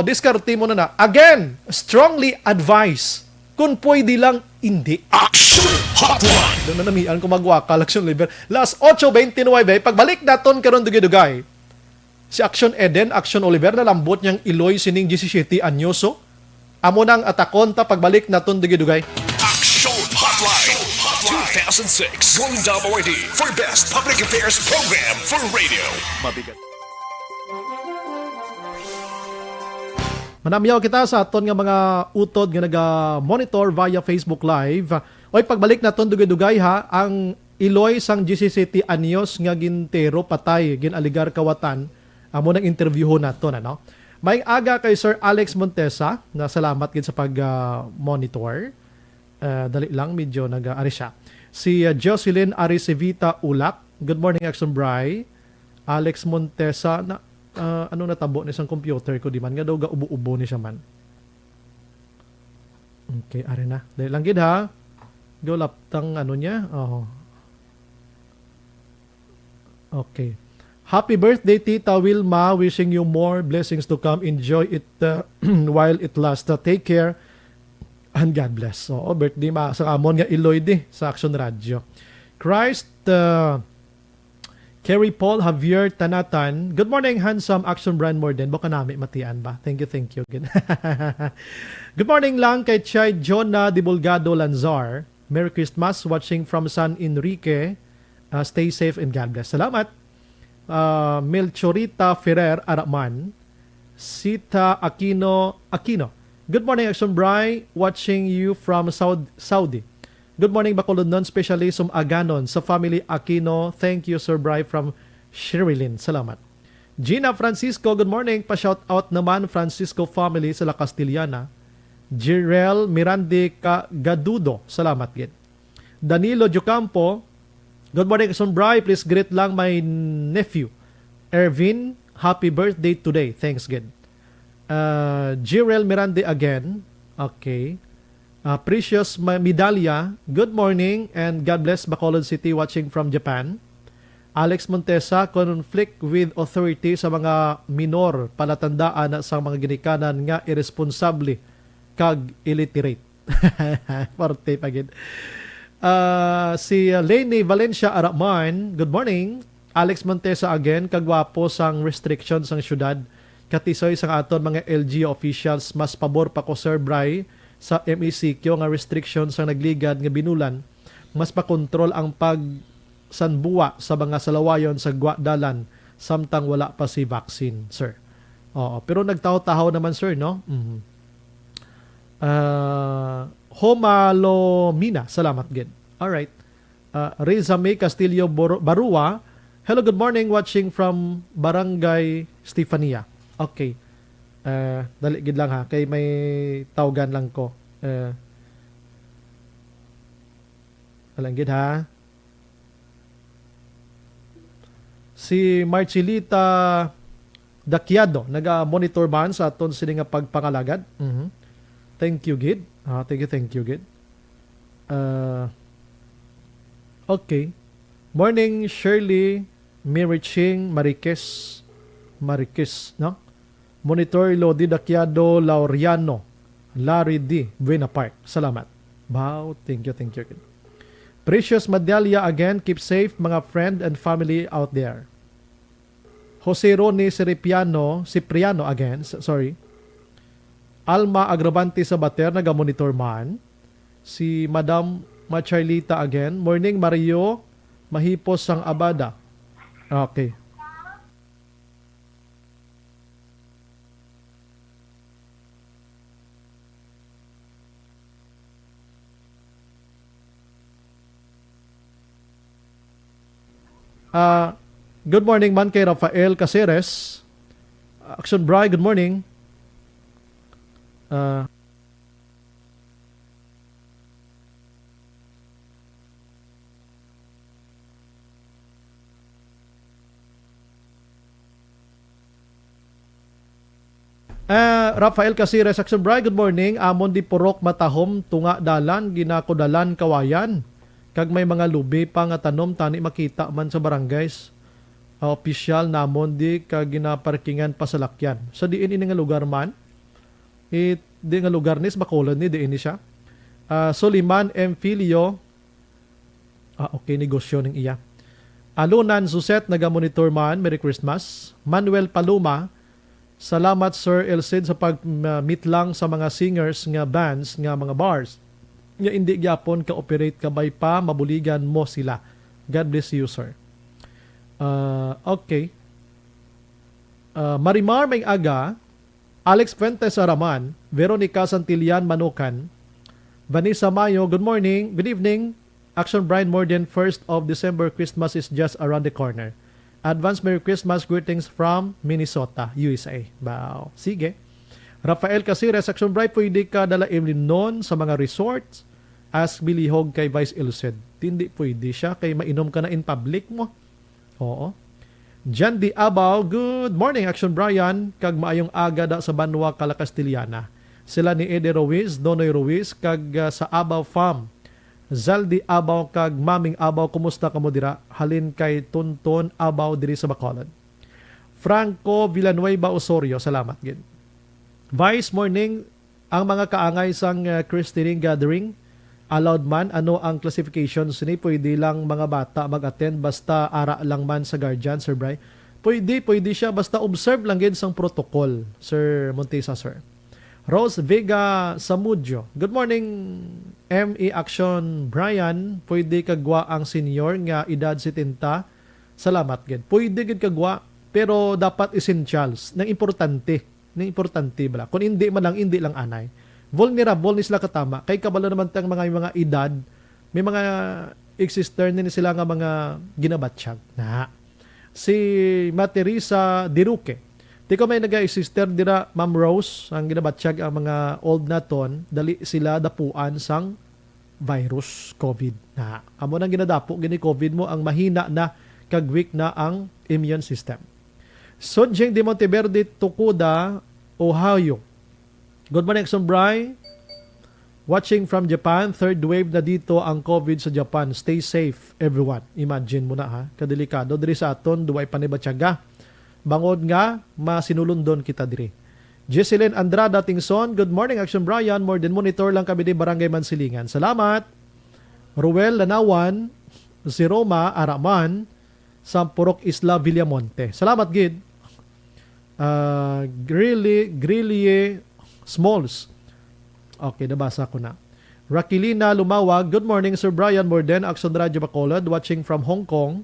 Diskarte mo na. Again, strongly advise kung pwede lang hindi. Action Hotline. Doon na namian kung magwakal Action Oliver. Last 8:29, pagbalik naton karon dugay-dugay. Si Action Eden, Action Oliver na lambot niyang iloy sining 17 anyoso. Amo nang atakon ta pagbalik naton dugay-dugay. Action Hotline. 2006 Golden Dome Awardee for Best Public Affairs Program for Radio. Mabigat. Manamyaw kita sa aton nga mga utod nga naga-monitor via Facebook Live. Oy pagbalik naton dugay-dugay ha, ang iloy sang GC anyos nga gintero patay ginaligar kawatan. Amo nang interview naton ano. May aga kay Sir Alex Montesa na salamat gid sa pag-monitor. Dali lang medyo nag-ari siya. Si Jocelyn Arisevita Ulak. Good morning Action Bry. Alex Montesa na ano natabo ni isang computer ko di man nga daw ga ubo-ubo ni siya man. Okay, ari na. Dahil lang gid ha. Go laptang ano niya. Okay. Happy birthday, Tita Wilma. Wishing you more blessings to come. Enjoy it while it lasts. Take care and God bless. Oo, birthday ma sa amon nga Iloy di sa Action Radio. Christ, Kerry Paul Javier Tanatan. Good morning, handsome Action Brand Morden. Baka namin matian ba? Thank you. Good morning lang kay Chay Jonah Dibulgado Lanzar. Merry Christmas. Watching from San Enrique. Stay safe and God bless. Salamat. Melchorita Ferrer Araman. Sita Aquino. Good morning, Action Bry. Watching you from Saudi. Good morning, Bacolodon, especially Aganon sa family Aquino. Thank you, Sir Bry from Sherilyn. Salamat. Gina Francisco, good morning. Pa-shout out naman Francisco family sa La Castillana. Jirel Mirande Gadudo. Salamat, gid. Danilo Jucampo. Good morning, Action Bry. Please greet lang my nephew, Ervin. Happy birthday today. Thanks, gid. Jirel Mirande again. Okay. Precious Medalya, good morning and God bless Bacolod City watching from Japan. Alex Montesa, conflict with authority sa mga minor palatandaan na sa mga ginikanan nga irresponsable kag illiterate. Parte pagid. Si Lene Valencia Araman, good morning. Alex Montesa again, kagwapo sang restrictions sang syudad. Katisoy sang aton mga LG officials, mas pabor pa ko Sir Bry sa MECQ nga restrictions sang nagligad nga binulan, mas pakontrol ang pagsanbuwa sa mga salawayon sa dalan samtang wala pa si vaccine, sir. Oo, pero nagtaho-taho naman, sir, no? Homalomina, salamat gid. All right. Reza May Castillo Barua. Hello, good morning, watching from Barangay Stefania. Okay. Dali gid lang ha, kay may tawgan lang ko. Alang gid ha. Si Marchelita Dakiado naga-monitor man sa aton sini nga pagpangalagad. Thank you, gid. Thank you, gid. Okay. Morning, Shirley Miriching Mariquez, no? Monitor Lodi Dakiado Laureano, Larry D. Buena Park. Salamat. Wow, thank you. Gid. Precious Medalya again, keep safe mga friend and family out there. Jose Rone Cipriano again, sorry. Alma Agravante sa Bater, naga-monitor man. Si Madam Macharlita again. Morning, Mario Mahipos sang Abada. Okay. Good morning man kay Rafael Caceres. Action Bry, good morning. Rafael Caceres, Action Bry, good morning. Amon di purok matahom, tunga dalan, ginakodalan kawayan. Kag may mga lubi pa nga tanom tani makita man sa barangays. Official namon di kag ginaparkingan pasalakyan. Sa diin ini nga lugar man, di nga lugar nis Bacolod ni diin ni siya. Soliman M. Filio, okay, negosyo ning iya. Alunan Suset, naga-monitor man, Merry Christmas. Manuel Paluma, salamat Sir Elcid sa pag-meet lang sa mga singers nga bands nga mga bars. Nga hindi gyapon ka-operate kabay pa, mabuligan mo sila. God bless you, sir. Okay. Marimar May Aga, Alex Fuentes Araman, Veronica Santillan Manukan, Vanessa Mayo, good morning, good evening. Action Brian Morden, 1st of December, Christmas is just around the corner. Advance Merry Christmas greetings from Minnesota, USA. Wow. Sige. Rafael Caceres, Action Brian, pwede ka dala noon sa mga resorts as bilihog kay Vice Elucid. Hindi pwede siya kay mainom ka na in public mo. Oo. Jan Di Abaw, good morning Action Brian, kag maayong aga da sa Banwa, Cala Castillana. Sila ni Ede Ruiz, Donoy Ruiz, kag sa Abaw Farm. Zaldi Abaw kag Maming Abaw, kumusta ka mo dira? Halin kay Tonton Abaw diri sa Bacolod. Franco Villanueva Osorio, salamat gid. Vice morning, ang mga kaangay sang Christian gathering allowed man, ano ang classifications ni? Pwede lang mga bata mag-attend basta ara lang man sa guardian, Sir Bry. Pwede siya basta observe lang gid sang protocol, Sir Montesa, sir. Rose Vega Samudio, good morning ME Action Brian, pwede kagwa ang senior nga edad 70. Salamat gid. Pwede gid kagwa pero dapat essentials nang importante bala. Kung hindi man lang hindi lang anay. Vulnerable ni sila katama kay kabalo naman tang mga edad, may mga exister ni sila nga mga ginabatsyag na. Si Materisa Diruque, di ko may naga-exister dira Ma'am Rose, ang ginabatsyag ang mga old naton, dali sila dapuan sang virus COVID na. Amo nang ginadapo gini COVID mo ang mahina na kag weak na ang immune system. Sonjeng de Monteverde Tokuda, Ohio. Good morning, Sombray. Watching from Japan, third wave na dito ang COVID sa Japan. Stay safe, everyone. Imagine mo na ha, kadelikado. Diri sa aton, duway panibatyaga. Bangod nga, masinulundon kita diri. Jesselyn Andrada Tingson, good morning, Action Brian. More than monitor lang kami di Barangay Mansilingan. Salamat. Ruel Lanawan, si Roma Araman, Sampurok Isla Villamonte. Salamat, Gid. Grillie Smalls. Okay, nabasa ko na. Rakilina Lumawag, good morning Sir Brian Morden, Action Radio Bacolod, watching from Hong Kong.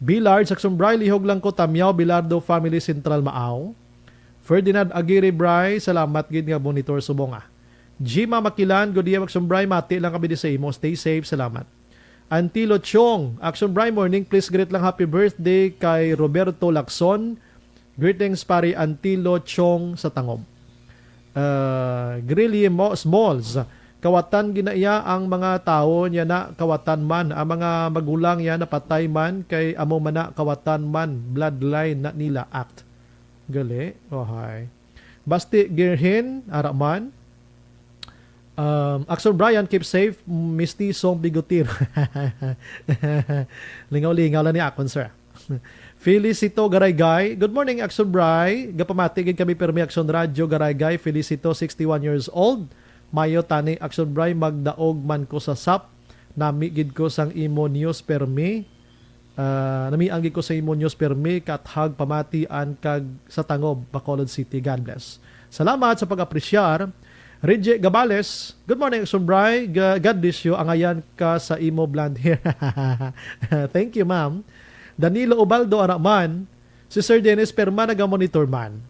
Billard, Action Brian, lihog lang ko, Tamyaw, Bilardo Family Central Maaw. Ferdinand Aguirre Bray, salamat gid nga monitor subong ah. Jima Makilan, good day Action Brian, mati lang kami di sa imo, stay safe, salamat. Antilo Chong, Action Brian Morning, please greet lang happy birthday kay Roberto Lacson. Greetings pare Antilo Chong sa Tangob. Grilly Smalls, kawatan ginaya ang mga tao niya na kawatan man, ang mga magulang niya na patay man kay amo man na kawatan man, bloodline na nila act. Gali, ohay. Basti Gerhin Araman. Axel Brian, keep safe, mistisong bigotir. Lingaw-lingaw lang ni akon, sir. Felicito Garaygay. Good morning, Action Bray. Gapamatigin kami permi Action Radio Garaygay. Felicito, 61 years old. Mayo tani Action Bray, magdaog man ko sa SAP. Namigid ko sang imo news permi. Namianggid ko sa imo news permi. Kathag pamatian kag sa Tangob, Bacolod City. God bless. Salamat sa pag-apresyar. Reggie Gabales. Good morning, Action Bray. God bless you. Angayan ka sa imo blonde hair. Thank you, ma'am. Danilo Ubaldo Araman, si Sir Dennis Perma nagamonitor man.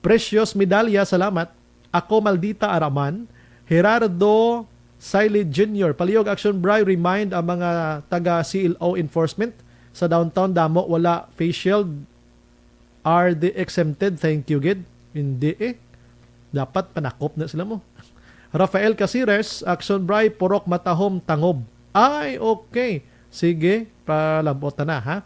Precious Medalya, salamat. Ako Maldita Araman, Gerardo Siley Jr. Palihog Action Bry, remind ang mga taga CLO enforcement sa downtown Damo, wala face shield. Are they exempted? Thank you, Gid. Hindi eh. Dapat panakop na sila mo. Rafael Casires, Action Bry, Purok Matahom, Tangob. Ay, okay. Sige, palabot na ha.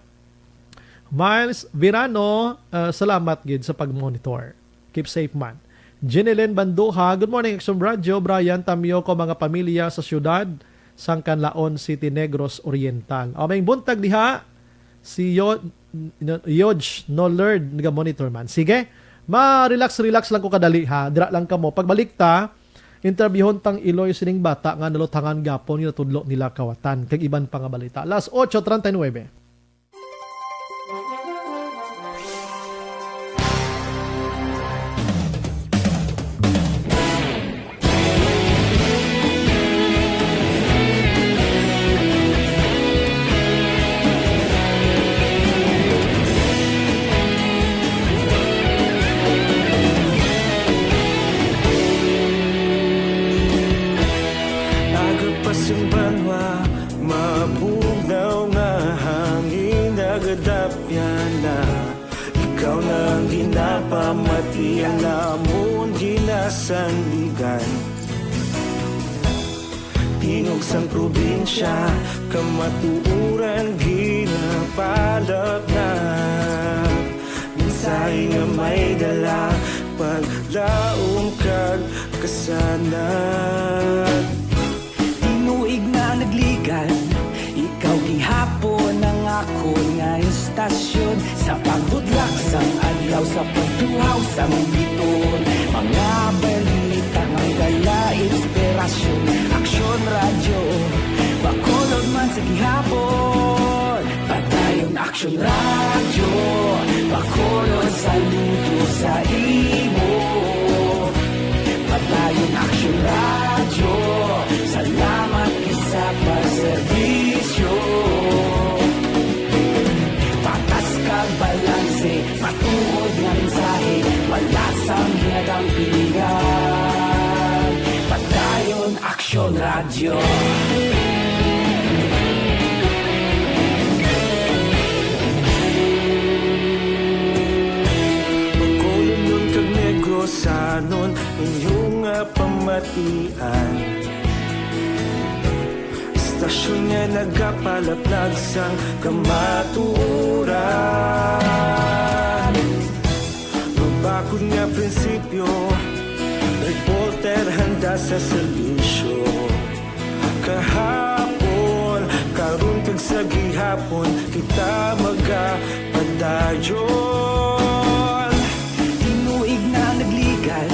Miles Virano, salamat gid sa pag-monitor. Keep safe man. Jeneline Banduha, good morning Action Radio. Brian Tamyo ko mga pamilya sa syudad sang Canlaon City, Negros Oriental. O may buntag diha si Yodge Nolerd naga-monitor man. Sige, ma-relax lang ko kadali ha. Dira lang kamo. Pagbalik ta, interviewon tang Iloy sining bata nga nalutangan gapon yung natudlo nila kawatan kag iban pa nga balita. Alas 8:39. Ikaw nang ginapamati ang lamon ginasandigan. Tingog sang probinsya kamatuuran ginapalap na. Minsay nga may dala paglaom kag kasanat. Tinuig na nagligan, ikaw gihapon ang ako nga istasyon sa pagbudlak sang adlaw sa pagtuhaw sa biton. Mga balita ng dala inspirasyon, aksyon radyo, bakolod man sa gihapon. Padayon aksyon radyo, bakolod saludo sa imo. Padayon aksyon radyo, salamat sa pagserbisyo. Patas kag balanse, matuod nga mensahe, wala sang hinagang pilihan. Padayon aksyon radyo. Pagkulong nun kag negosanon, inyong pamatian. Istasyon nga nagapalaplag sang kamaturan. Mabakod nga prinsipyo, reporter handa sa serbisyo. Kahapon, karon kag sa gihapon, kita magapadayon. Tinuig na nagligal,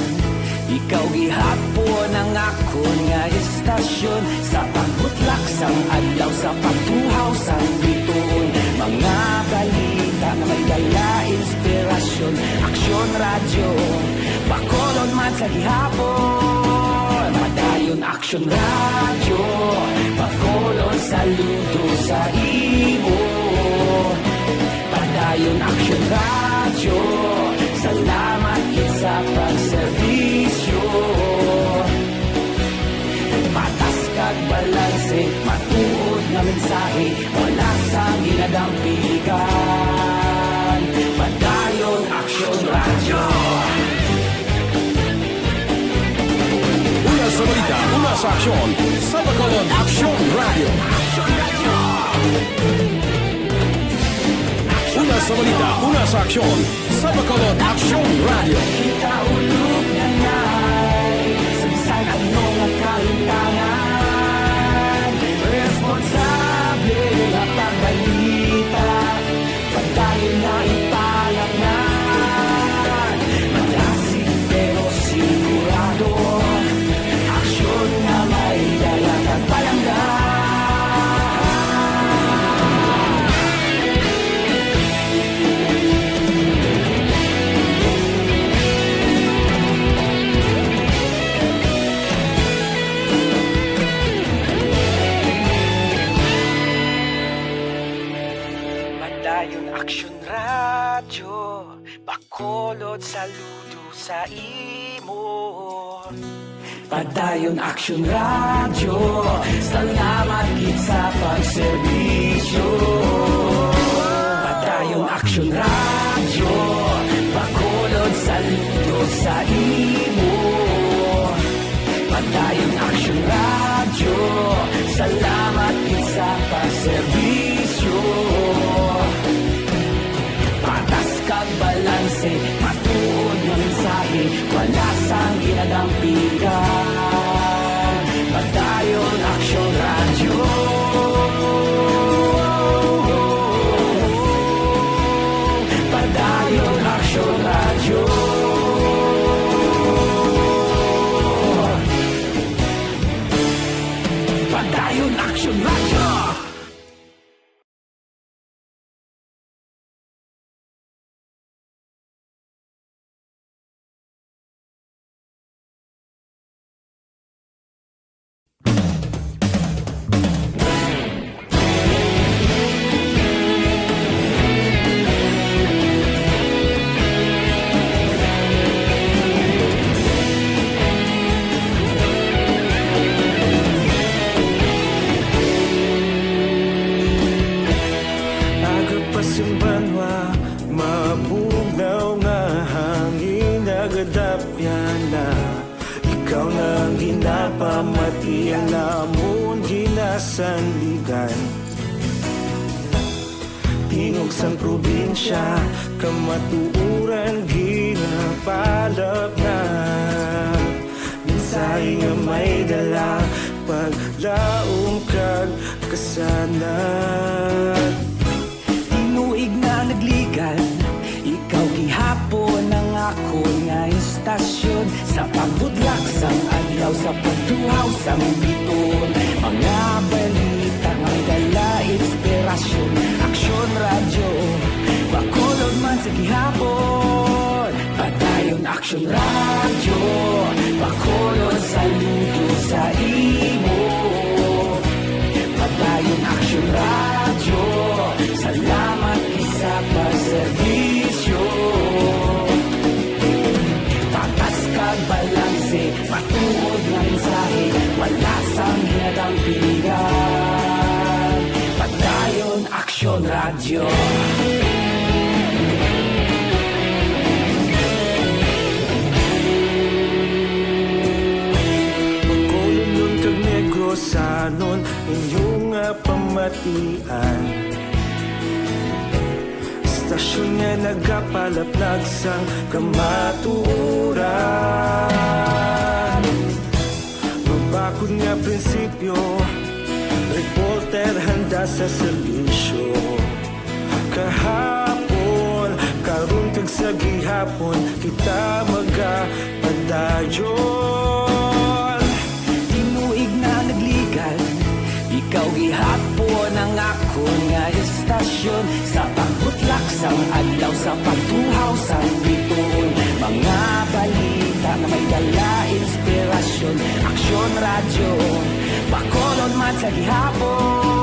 ikaw gihapon ang akon nga istasyon sa pagbutlak sang adlaw sa pagtuhaw sa biton. Mga balita na may dala inspirasyon, aksyon radyo, bakolon man sa gihapon. Padayon aksyon radyo, bakolon saludo sa imo. Padayon aksyon radyo, salamat sa pagserbisyo. Patas kag balanse, matuod na mensahe, wala sang hinagang pilihan. Padayon aksyon radyo. Una sa balita, una sa aksyon, sa Bacolod Aksyon Radio. Una sa balita, una sa aksyon, sa Bacolod Aksyon Radio. Kita ulog na ngay, samsan ang mga kahintangan. Responsable na pagbalita, pagdayon na ipalaknan. Malasig pero sigurado, aksyon na may dalang at palanggan. Padayon aksyon radyo, bakolod saludo sa imo. Padayon aksyon radyo, salamat gid sa pagserbisyo. Padayon aksyon radyo, bakolod saludo sa imo. Padayon aksyon radyo, salamat gid sa pagserbisyo. Patas kag balanse, matuod nga mensahe, wala sang hinagang pilihan. Padayon aksyon radyo. Padayon aksyon radyo. Padayon aksyon radyo. Simbanwa, mabugnaw nga hangin nagadapyan na. Ikaw nang ginapamatian namon ginasanligan. Tingog sang probinsya, kamatuuran ginapalap na. Minsay nga may dala, paglaom kag kasanat. Tinuig na ako nga istasyon sa pagbudlak sang adlaw sa pagtuhaw sang biton. Mga balita nga dala inspirasyon, aksyon radyo, bakulod man sa gihapon. Padayon aksyon radyo, bakulod saludo sa imo. Padayon aksyon radyo, salamat sa pagserbisyo. Patas kag balanse, matuod nga mensahe, wala sang hinadang pilihan. Padayon aksyon radyo. Pagkulong kag Negrosanon, inyong pamatian. Stasyon nga nagapalaplag sang kamaturan. Mabakod nga prinsipyo, reporter handa sa serbisyo. Kahapon, karon kag sa gihapon, kita magapadayon. Tinuig na nagligal, ikaw gihapon ang ako nga istasyon sa pagbutlak sang adlaw sa pagtuhaw sang biton. Mga balita na may dala inspirasyon, aksyon radyo, bakolon man sa gihapon.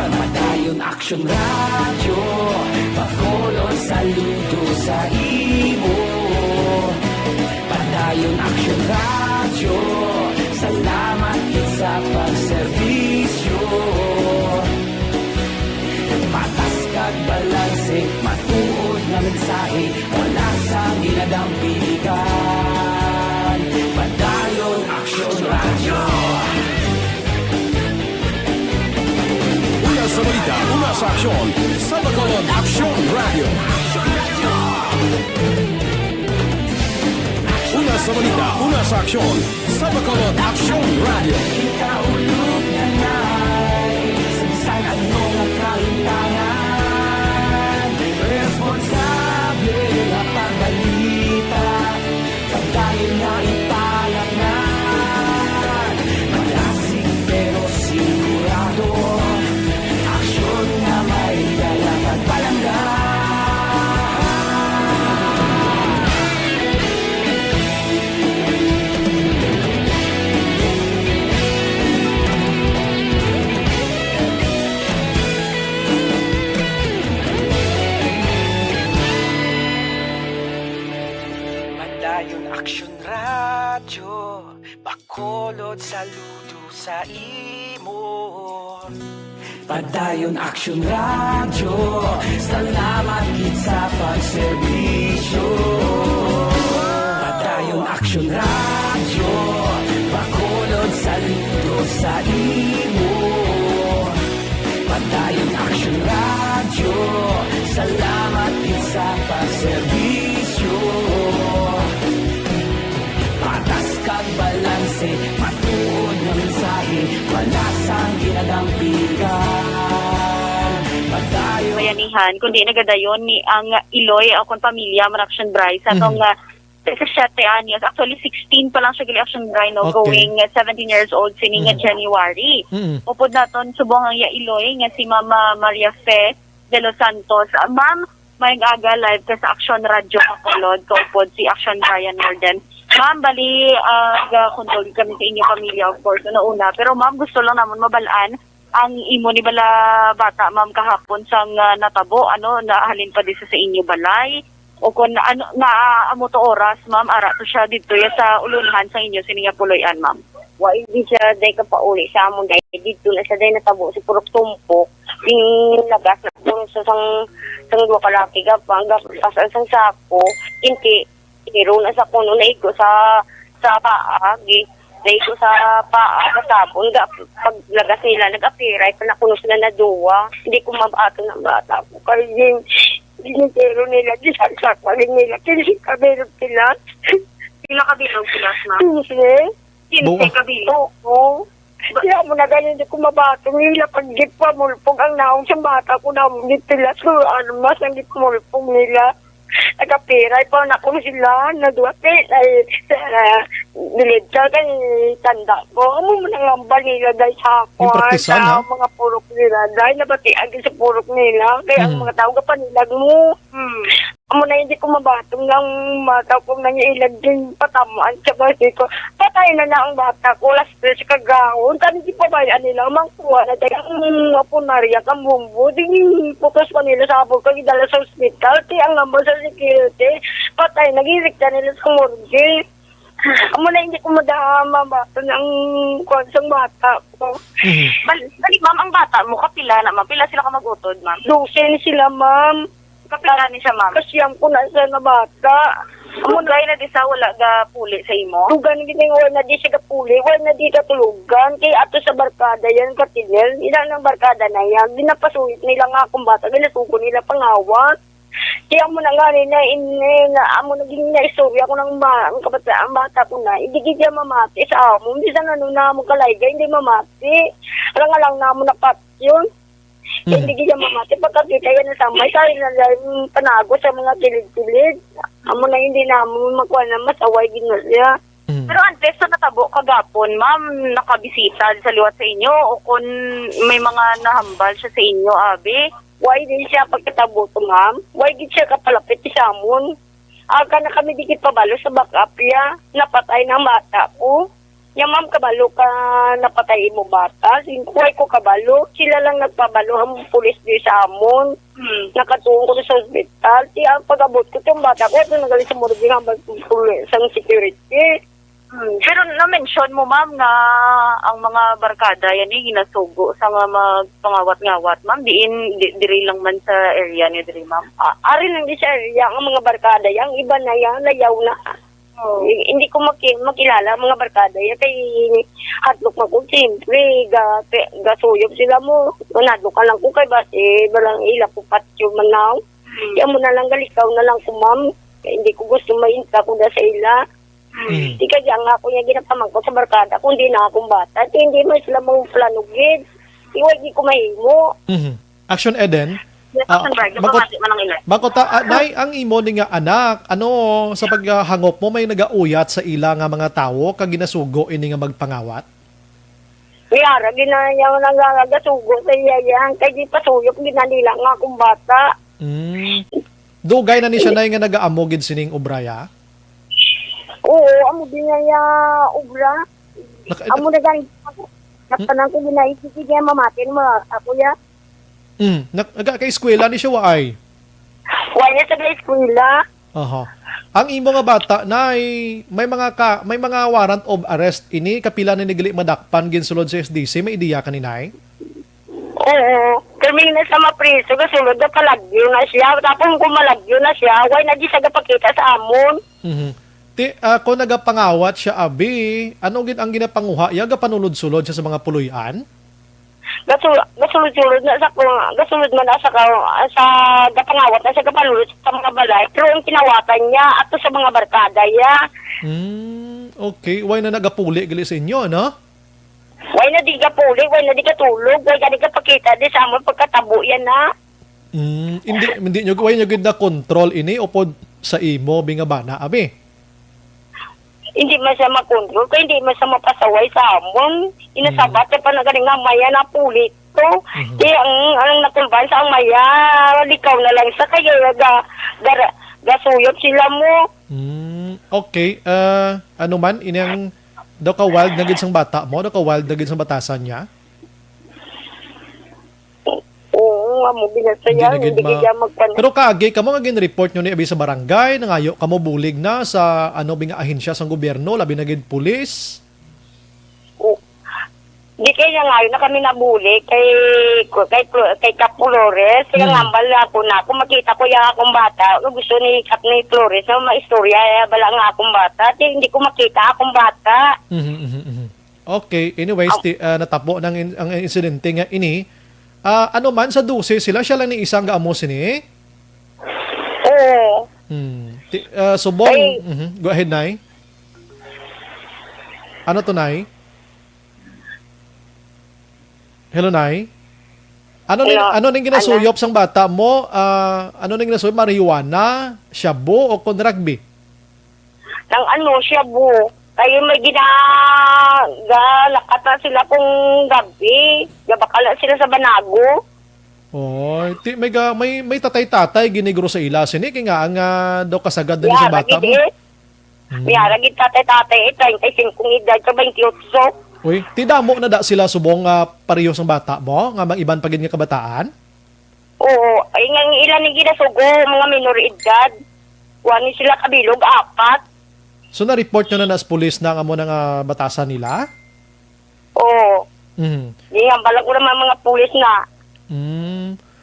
Padayon aksyon radyo, bakolon saludo sa imo. Padayon aksyon radyo, salamat sa pagserbisyo. Patas kag balanse, matuod nga mensahe, wala sang ginadang pilihan. Padayon aksyon radyo. Una sa balita, una sa aksyon, sa Bacolod Aksyon Radio. Una sa balita, una sa aksyon, sa Bacolod Aksyon Radio. Kita ulog na na'y Sansan at mga kahintangan, responsable na pagbalita, pagdayon na ipalaknan. Malasig pero sigurado, aksyon na may dalang at palanggan. Padayon aksyon radyo, bakolod saludo sa imo. Padayon aksyon radyo, salamat gid sa pagserbisyo. Padayon aksyon radyo, bakolod saludo sa imo. Padayon aksyon radyo, salamat gid sa pagserbisyo. Patas kag balanse, matuod nga mensahe, wala sang ginadang pilihan. Padayon bayanihan kundi nagadayon ni ang Iloy akong pamilya man action bride sa tong 17 anyos, actually 16 pa lang siya gali action bride, no, Okay. going 17 years old sining January. Upod naton subong ang Iloy nga si Mama Maria Fe de los Santos. Ma'am, may aga live ka sa Action Radio Bacolod, kaupod si Action Brian Morden. Ma'am, bali kundol kami sa inyong pamilya, of course, una. Pero ma'am, gusto lang naman mabalaan ang imo ni bala bata, ma'am, kahapon sang natabo, nahalin pa din sa inyo balay. O kung amo to oras, ma'am, ara to siya dito sa ulunhan sa inyo, sininga puloyan, ma'am. Wa hindi siya day ka pauli sa amon day dito na siya day natabo si purok tumpok ding nagas na puro sa sang duwa ka laki ka hanggang sang sako inti iro na sa kuno na igo sa paa naigo sa paa sa sabon paglagas nila nag-apiray pa na kuno sila na duwa hindi ko mabato ng bata ko kaya dinitero nila disagsak pa rin nila kinisik ka meron pilas Pila kabilog pilas, ma'am? kinisik 15 kabilog. Oo. Kaya mo na ganyan, hindi ko mabato. Nila pag gipamulpong ang naong sa bata ko na gitilas ko, mas ang gipamulpong nila. Nagkapiray pa na kung sila, naduwapit, ay, bilid ka kay tanda ko. Amo mo nangambal nila dahil sa Yung kwan, praktisan, sa ha? mga purok nila. Dahil nabatian din sa purok nila. Kaya ang mga tao ka panilag mo. Amo na hindi ko mabatong ng mata ko na niya ilag din patamaan sa basi ko. Patay na na ang bata ko, last stress kagawon. Tani di pa bayan nila, mangkuha na dahil ang mapunarya kang bumbo. Di putos pa nila sa abog kag idala sa hospital. Ti ang number sa security. Patay, nag-irikta nila sa morgue. Amo na hindi ko madama bato ng konsong bata ko. Bali, ma'am, ang bata mo, kapila na, ma'am. Pila sila ka magutod, ma'am? 12 sila, ma'am. Kapila ni siya, ma'am. Kasiyang ko na sa na bata. Amo gay na di sa wala ga puli sa imo. Tugan gini wala na di siya kapuli, wala na di katulugan. Kay ato sa barkada yan, katinel. Ilan ng barkada na yan. Dinapasuit nila nga akong bata. Ginasuko nila pangawat. Kaya mo na nga rin na amo naging na istorya ko ng ang kabataan bata ko na. Hindi kaya mamati sa amo. Hindi sa nano na mo kalayga, hindi mamati. Alang nga lang na mo napat yun. Hindi kaya mamati. Pagkakita yan na samay, sa yung panago sa mga kilid-kilid. Amo na hindi na mo makuha na masaway ginasya. Pero antes sa natabo kagapon, ma'am, nakabisita sa liwat sa inyo o kung may mga nahambal siya sa inyo, abi? Why din siya pagkatabo to, ma'am? Why din siya kapalapit sa amon? Aga na kami dikit pabalo sa backup ya. Napatay ng bata ko. Ya, ma'am, kabalo ka napatay mo bata. Why ko kabalo? Sila lang nagpabalo ang pulis din sa amon. Nakatuong ko sa hospital. Ang pag-abot ko itong bata ko, ito nagaling sa morgue hambang sa security. Pero na-mention mo, ma'am, na ang mga barkada yan ginasugo sa mga magpangawat-ngawat, ma'am. Diri lang man sa area niyo, diri, ma'am. Ari lang di sa area ang mga barkada. Yang iba na yan, layaw na. Hindi ko makilala mga barkada yan. Kay hatlok mo ko, siyempre, gasuyop sila mo. Nadlo ka lang ko kay basi, balang ila po patyo manaw. Kaya mo na lang galikaw na lang ko, ma'am. Kaya hindi ko gusto mainta ko na sa ila. Di kaya nga ako niya ginapamang ko sa barkada kung di na akong bata. At hindi mo sila mong planugid. Iwag di ko mahimo. Action Eden. Bakot Nay, ang imo ni nga anak, ano sa paghangop mo may nagauyat sa ila nga mga tawo kag ginasugo ini nga magpangawat? Kaya ginayang nagagasugo sa iya yan. Kaya di pasuyok ginanila nga akong bata. Dugay na ni siya na nga nagaamogid sining ubraya? Oo, amo din niya ubra. Amo na ganit ako. Napanang ko ginaisip niya mamatin mo ako ya. Nagka-eskwela ni siya waay? Wala sa eskwela. Aha. Ang imo nga bata na may mga warrant of arrest ini kapila ni nigili madakpan ginsulod sa SDC, may ideya kaninay? Oo. Kami na sa mapriso, kasulod na palagyo na siya. Tapos kung malagyo na siya, why na di siya kapakita sa amon? Ako nagapangawat siya, abi, ano ang ginapanguha? Yaga panunod-sulod siya sa mga puluyan? Gasulod-sulod na sa gasulod man na sa gapangawat na sa kapalulod sa mga balay. Pero ang kinawatan niya ato sa mga barkada ya. Okay. Why na nagapuli gali sa inyo, no? Why na di ka puli, why na di ka tulog, why ka di ka pakita di sa amon pagkatabo yan na. Hindi nyo, why nyo gid na control ini o pod sa imo bingabana, abi? Hindi man siya makontrol, kaya hindi man siya mapasaway sa amon. Inasabat pa na galing nga maya na pulit to. Kaya ang natulban sa ang maya, likaw na lang sa kaya gasuyot sila mo. Okay. Ano man, inang daw ka wild na gid sang bata mo, daw ka wild na gid sang batasan niya? Oo, amo binasaya, hindi kaya magpan. Pero kaagi kamo nga gin-report nyo ni abi sa barangay, nangayo kamo bulig na sa ano binga ahensya sang gobyerno, labi na gid pulis. Di kaya ngayon na kami nabuli kay Kap Flores, kaya ngambal ako na kung makita ko yung akong bata, gusto ni Kap ni Flores na maistorya bala nga akong bata, hindi ko makita akong bata. Okay, anyways, natapo ng ang insidente nga ini. Ano man sa 12 sila, siya lang ni isang gaamo sini. Oo. Subong. Go ahead, Nay. Ano to, Nay? Hello, Nay? Ano ning ginasuyop sang bata mo? Ano ning ginasuyop? Marijuana, shabu o kon rugby? Nang siya bu. Kayo may ginagalakata sila kung gabi. Gabakala sila sa Banago. Oh, may tatay-tatay ginigro sa ila sini kay nga ang daw kasagad din sa bata mo. Miyara gid tatay-tatay 35 edad ka 28. Uy, tidamo na da sila subong pareho sang bata mo nga mang iban pagid nga kabataan? Oo, ay nga ilan ni ginasugo mga minor edad. Wani sila kabilog 4. So na-report nyo na sa pulis na amo nga batasan nila? Oo. Di nga balag ko naman mga pulis na.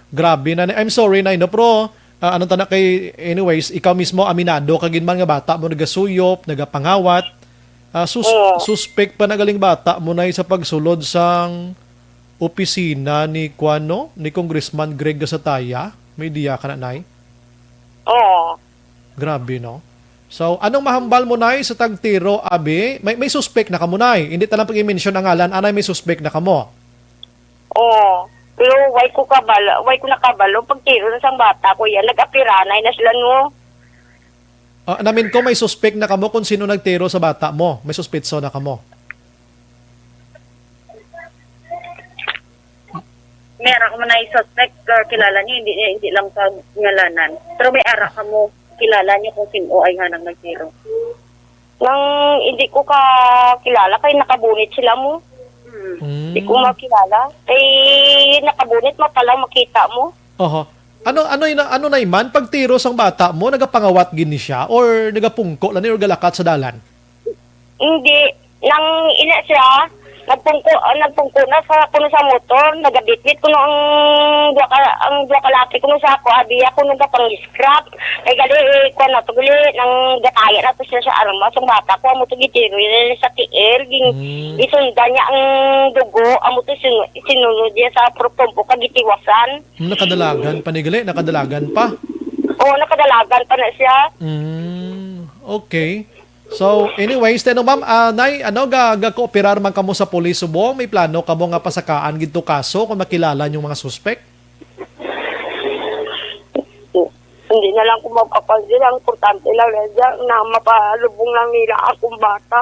Grabe na. I'm sorry na pero anong tanak kay anyways, ikaw mismo aminado kagin man nga bata mo nagasuyop, nagapangawat. Suspect pa na galing bata mo na sa pagsulod sang opisina ni Kuano, ni Congressman Greg Gasataya. May diya ka na, Nay? Oo. Grabe, no? So, anong mahambal mo, Nay, sa tagtiro, Abi? May suspect na ka mo, Nay. Hindi talang pag-i-mention ang ngalan, anay may suspect na ka mo. Oo. Pero why ko nakabalo pag tiro na sang bata ko yan, nag-apiranay na sila no. Namin ko may suspect na kamo kung sino nagtiro sa bata mo. May suspetso na kamo. Meron ko man na suspect kilala niyo, hindi lang sa ngalanan. Pero may ara ka mo, kilala niyo kung sino ay hanang nagtiro. Nang hindi ko ka kilala, kay nakabunit sila mo. Hindi ko makilala. Kay nakabunit mo palang makita mo. Oho. Ano na iman pagtiro sang bata mo nagapangawat gini siya or nagapungko lang or galakat sa dalan? Hindi nang ina siya nagpungko na sa kuno sa motor, nagabitbit kuno ang duha ka laki kuno sa ako abi ako nung pang scrap kay gali ko na to gali nang gataya na to siya sa arma sang bata ko amo to gitiro sa tier ging isundan niya ang dugo amo to sinunod niya sa propompo kagitiwasan. Nakadalagan nakadalagan pa. Oo, nakadalagan pa na siya. Okay. So, anyways, ma'am, Nay, ga-kooperar man kamo sa pulis subong? May plano kamo nga pasakaan gito kaso kung makilala yung mga suspect? Hindi na lang ko mapapansin. Ang importante lang na mapalubong lang nila akong bata.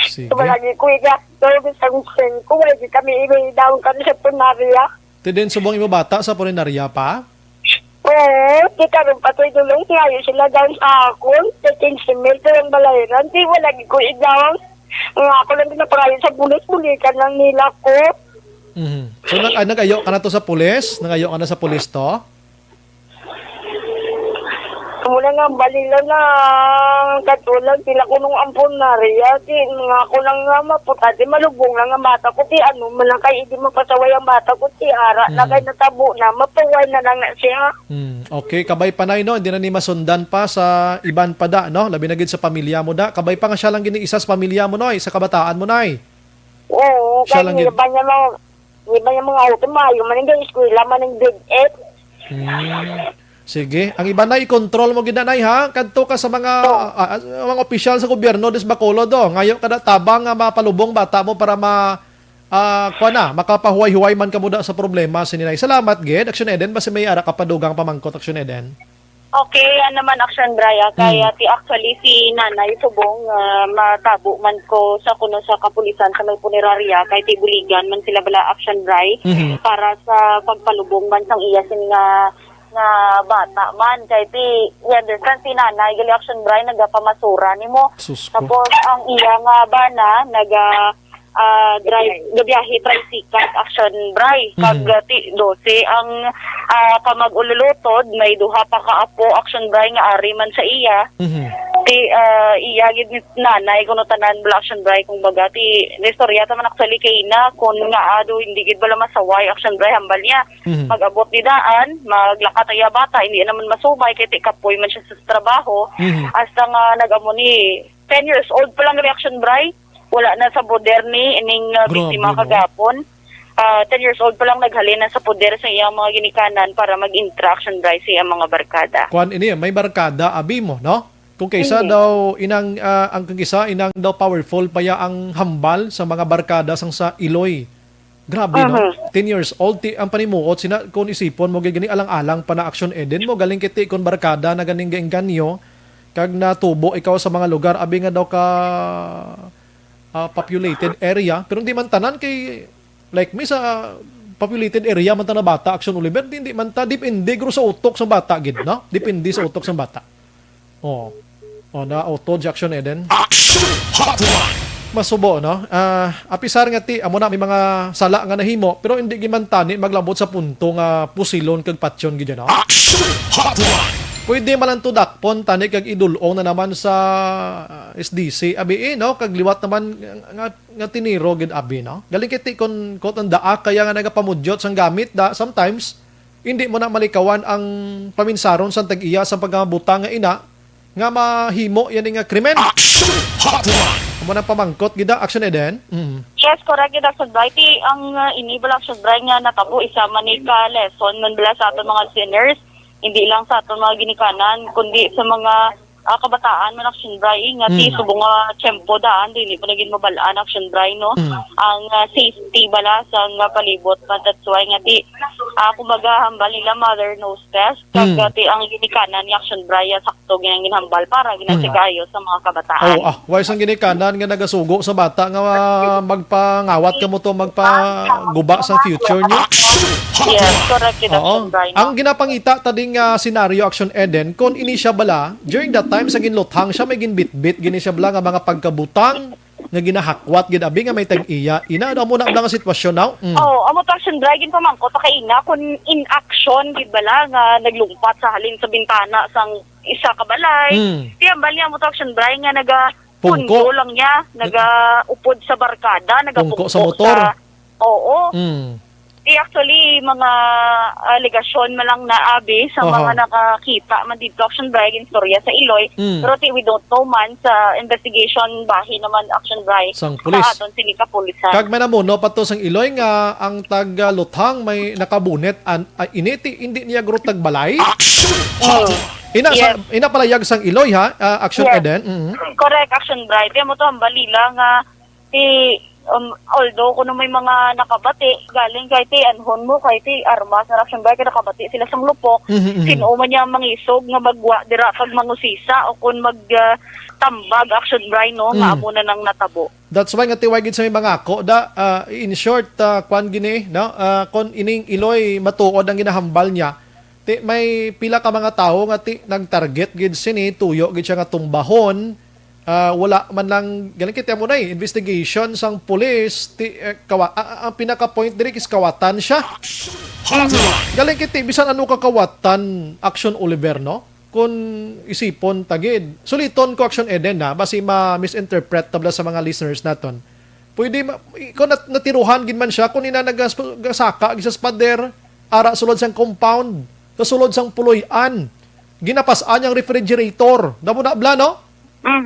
Sige. So, malagi ko pero isang sen ko, hindi kami i-down kami sa punarya. Tidin subong imo bata sa pulinarya pa? Oo, di karoon patoy dulong tiyayo sila down sa akon. Sa 15 mil ang balahiran. Di wala ko i-down. Nga ako lang pinapangayon sa bulis-bulikan lang nila ko. So, nag-ayo ka na to sa pulis? Nag-ayo ka na sa pulis to? Muna nga balila na katulad sila ko nung ampun na riya. Di nga ako lang nga maputa. Di malubong lang nga mata ko. Di ano, malangkay hindi mapasaway ang mata ko. Di ara, na kay natabo na. Mapaway na lang na siya. Okay, kabay pa na no? Hindi na ni masundan pa sa iban pa da, no? Labi na gid sa pamilya mo da. Kabay pa nga siya lang gini isa sa pamilya mo, Noy, sa kabataan mo, Nay. Oo, siya kasi iba niya mga auto mayo. Maningga eskwela, maning grade 8. Sige, ang iba na i-control mo ginanay ha. Kadto ka sa mga opisyal sa gobyerno des Bacolod do. Ngayon kada tabang nga mapalubong bata mo para makapahuway-huway man ka muda sa problema sininay. Salamat gid. Action Eden basi may ara ka padugang pamangkot Action Eden. Okay, naman Action Braya. Kaya actually si nanay subong matabo man ko sa kuno sa kapulisan sa may punerarya kay tibuligan man sila bala Action Bray para sa pagpalubong man sang iya sin nga bata man kay ti understand si nanay gali Action Bray nagapamasura nimo. Tapos ang iya nga bana gabiyahe tricycle Action Bray kagati 12 ang kamag-ululutod may duha pa ka apo Action Bray nga ari man sa iya. Ti iya gid ni nanay kuno tanan bala Action Bray kung bagati istorya ta man actually kay na kun nga hindi gid bala masaway Action Bray hambal niya. Mag-abot ni daan maglakat iya bata hindi naman masumay kay ti kapoy man siya sa trabaho. Hasta nga nag-amo ni 10 years old pa lang Action Bray. Wala na sa poder ni ining biktima kagapon. 10 years old pa lang naghalin na sa poder sa iyang mga ginikanan para mag-interaction drive sa iyang mga barkada. Kuan ini may barkada abi mo, no? Kung kaysa daw inang ang kaysa inang daw powerful pa ya ang hambal sa mga barkada sang sa Iloy Grabe, no? 10 years old, ang panimuot, kung isipon mo, gani alang-alang pa na action eden mo, galing kiti kung barkada na ganing gainganyo, kag natubo ikaw sa mga lugar, abi nga daw ka populated area, pero hindi man tanan kay, like me sa populated area, man ta na bata, action Oliver, hindi man ta, dipindi, guro sa utok sa bata, gid, no? Dipindi sa utok sa bata. Na auto, action eden. Action Hotline. Masubo, no? Apisar nga ti, amo na may mga sala nga nahimo, pero hindi gimantani maglabot sa punto nga pusilon kag patyon gid no? Action Hotline. Pwede man to dakpon tani kag idulong na naman sa SDC abi no? Kag liwat naman nga tiniro gid abi no? Galing kiti kon ang daa kaya nga nagapamudyot sang gamit da sometimes hindi mo na malikawan ang paminsaron sa tag-iya sa pagkabutang nga ina nga mahimo yan nga krimen. Action Hotline. Amo nang pamangkot gida action eden. Yes, correct gid Action Bray. Ang enable Action Bray nga natabo isa man ni ka lesson man bala sa aton mga seniors, hindi lang sa aton mga ginikanan kundi sa mga kabataan man Action Bray nga ti subong nga tiyempo daan dili pa naging mabalaan Action Bray no. Ang safety bala sa nga palibot that's why nga ti kumbaga hambal nila mother knows best kag ti ang ginikanan ni Action Bray sakto ginang ginhambal para ginasigayo sa mga kabataan. Wais ang ginikanan nga nagasugo sa bata nga magpangawat ka mo to magpaguba sa future niyo. Yes, correct gid Action Bray. Ang ginapangita tading scenario action eden kon ini siya bala during that time sa ginluthang siya may ginbitbit gini siya bala nga mga pagkabutang nga ginahakwat gid abi nga may tag-iya ina daw mo na ang sitwasyon now. Amo to Action Bray gin pamangko ta kay ina kun in action gid bala nga naglungpat sa halin sa bintana sang isa ka balay. Tiyan bali amo to Action Bray nga pundo lang niya, upod sa barkada, pungko sa motor. Oo. Actually, mga alegasyon malang naabi sa mga nakakita man dito Action Bray in storya sa Iloy. Pero we don't know man sa investigation bahi naman Action Bray sang pulis. Sa aton sini ka pulisan. Kag manamuno pato sang Iloy nga ang taga-luthang may nakabunet initi hindi niya guro tagbalay. Ina palayag sang Iloy ha, Action Eden. Correct Action Bray. Tiyan mo to ang balila nga although kung may mga nakabati galing kay ti anhon mo kay ti armas na Action Bray kay nakabati sila sa lupok sino man niya mangisog nga magwa dira pag mangusisa o kung tambag Action Bray no maamo na nang natabo. That's why nga tiwagid sa mga ako in short kwan gini no kon ining Iloy matuod ang ginahambal niya ti may pila ka mga tawo nga ti nagtarget gid sini tuyo gid siya nga tumbahon. Wala man lang galing kita mo na investigation sang pulis ang pinaka point diri is kawatan siya. Galing kita bisan ano kakawatan Action Oliver no kung isipon tagid suliton ko Action Eden na basi ma-misinterpret tabla sa mga listeners naton pwede kung natiruhan gid man siya kung ina nagasaka gisa pader ara sulod sang compound kasulod sang puloy-an ginapas-an yang refrigerator damo na bla no.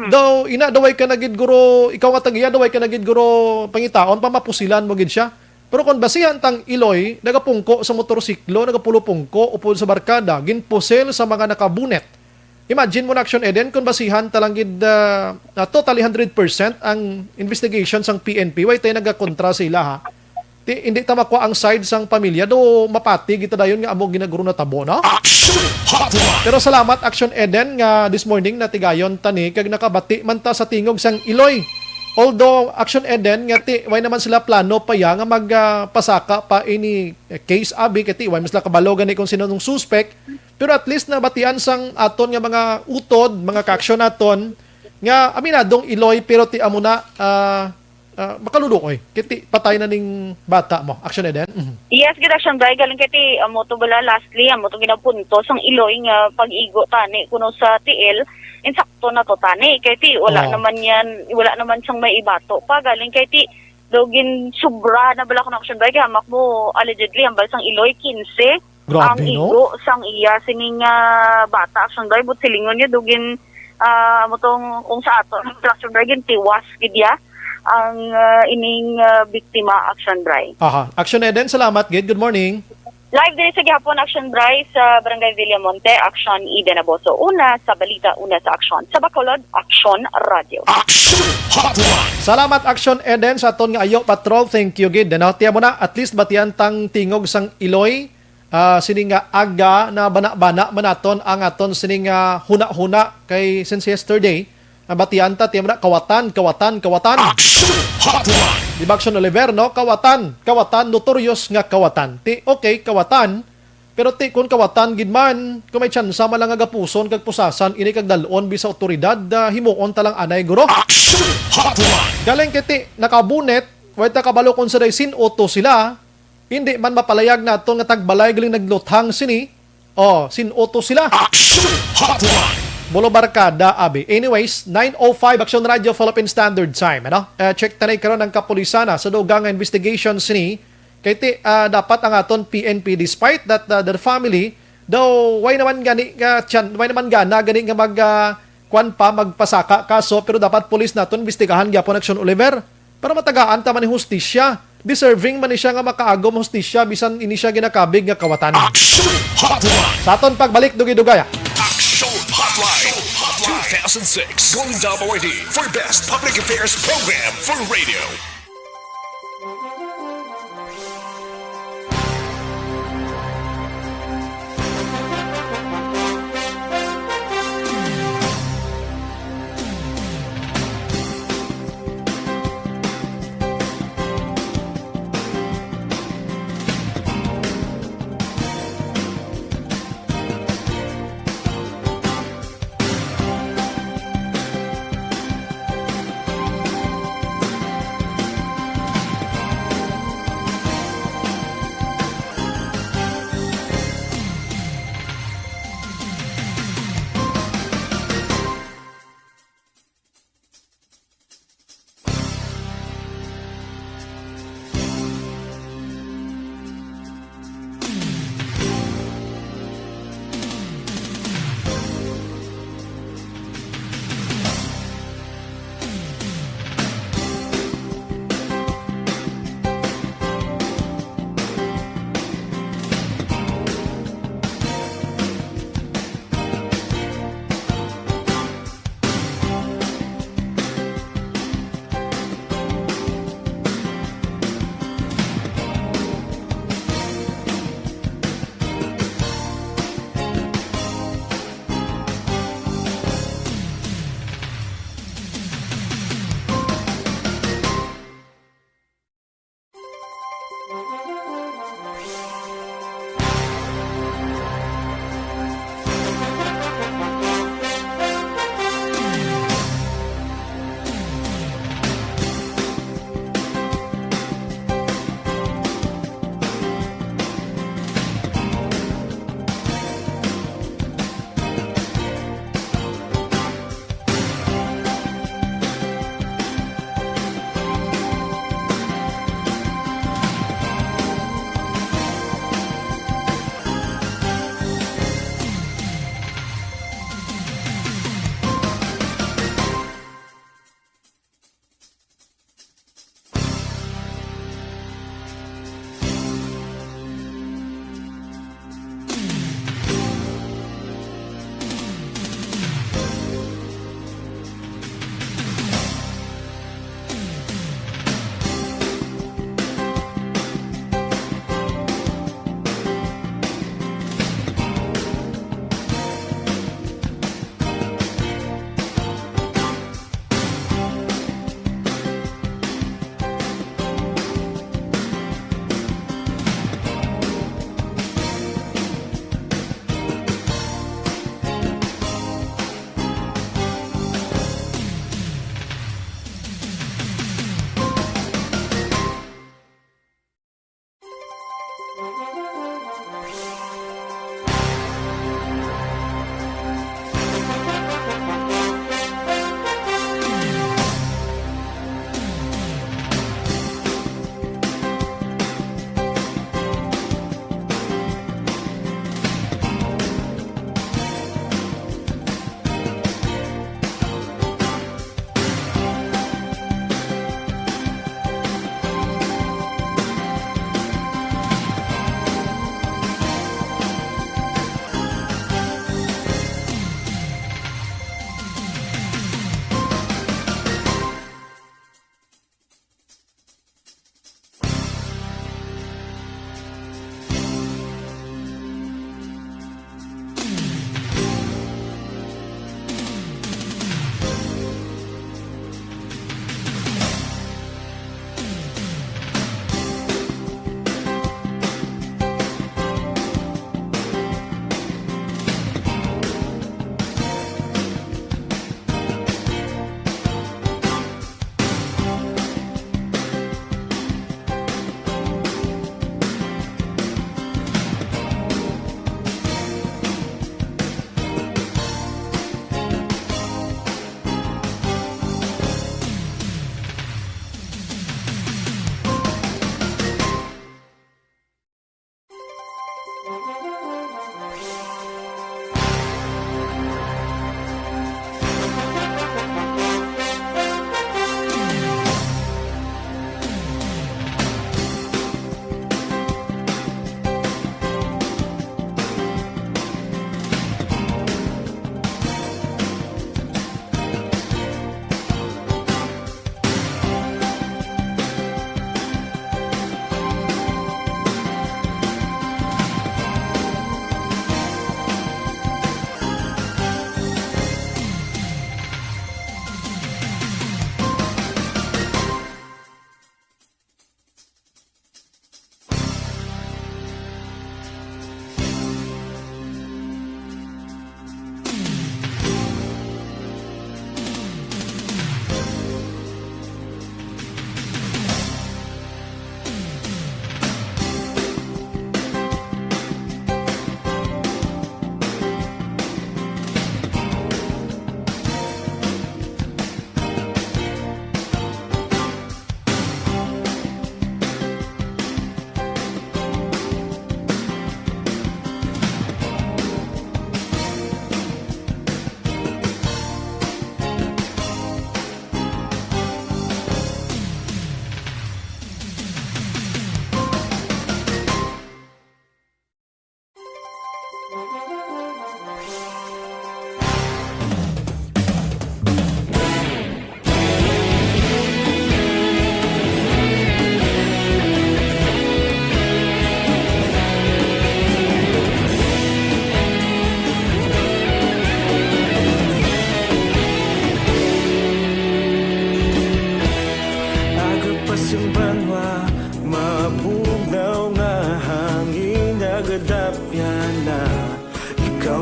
Daw ina daway ka nagid guro ikaw nga tagiya daway ka nagid guro pangitaon pamapusilan mo gid siya pero kon basihan tang Iloy nagapungko sa motorsiklo nagapulupungko upod sa barkada ginpusel sa mga nakabunet imagine mo na Action Eden kon basihan talang gid totally 100% ang investigation sang PNP way tay nagakontra sila ha hindi ta makuha ang side sang pamilya do mapati kita dayon nga amo ginaguro na tabo no. Pero salamat Action Eden nga this morning natigayon tani kag nakabati man ta sa tingog sang Iloy. Although Action Eden nga ti way naman sila plano pa ya nga magpasaka pa ini case abi kati way mas la kabalo gani kung sino nung suspect pero at least nabatian sang aton nga mga utod mga ka-action naton nga aminadong Iloy pero ti amo na makalulukoy kiti patay na ning bata mo Action Eden. Yes gid Action Bray galing kiti amo to bala lastly amo to ginapunto sang Iloy nga pag-igo tani kuno sa TL insakto na to tani kay ti wala naman siyang may ibato pa galing kay ti dogin sobra na bala kuno Action Bray hamak mo allegedly ang sang Iloy 15 grabe, ang igo sang iya sining bata Action Bray but silingon niya dogin amo tong kung sa ato Action Bray gin tiwas gid ya ang ining biktima Action Bray. Action Eden, salamat gid. Good morning. Live din sa gihapon Action Bryce sa Barangay Villamonte, Action Eden Aboso. Una sa balita, una sa Action. Sa Bacolod, Action Radio. Action Hotline. Salamat Action Eden sa aton nga ayo patrol. Thank you gid. Tiya mo na at least batian tang tingog sang Iloy. Sini nga aga na bana-bana manaton ang aton sini nga huna-huna kay since yesterday. Batian ta tiya mo na kawatan. Action Hotline. Di ba Action Oliver, no? Kawatan, notorious nga kawatan. Ti, okay, kawatan, pero ti, kung kawatan, gidman, kung may tsansa malang nga gapuson, kag pusasan, ini kag dalon, bisa otoridad, himuon talang anay, guro. Action Hotline. Galing kiti, nakabunet, wait na kabalo kung sa day sin-auto sila, hindi man mapalayag na ito nga tagbalay, galing nagluthang sini, sin-auto sila. Action Hotline. Bolo Barkada, abi. Anyways, 9:05 Action Radio Philippine Standard Time. Check tanay karon ng kapulisana sa dugang investigations ni kay dapat ang aton PNP despite that the family though why naman gani nga magpasaka kaso pero dapat pulis naton investigahan gyapon Action Oliver para matagaan ta man ni hustisya. Deserving man ni siya nga makaagom hustisya bisan ini siya ginakabig nga kawatan. Action Hotline. Sa aton pagbalik dugay-dugaya. Action Hotline. 2006 Golden Dome Award for Best Public Affairs Program for Radio.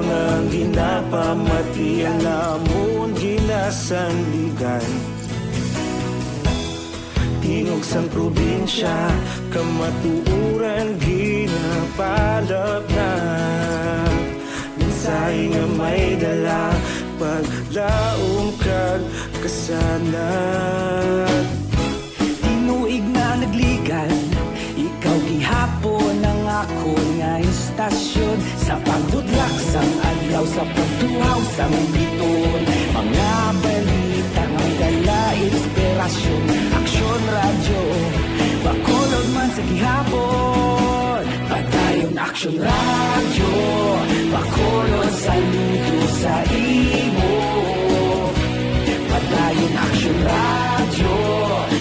ang ginapamatian namon ginasanligan. Tingog sang probinsya, kamatuuran ginapalap na. Minsay nga may dala, paglaom kag kasanat. Tinuig na nagligan, ikaw gihapon ang ako nga istasyon. Sa pagdudlak sang adlaw, sa pagtuhaw sang biton. Mga balita nga dala inspirasyon. Aksyon radyo, bakolod man sa gihapon. Padayon aksyon radyo, bakolod saludo sa imo. Padayon aksyon radyo,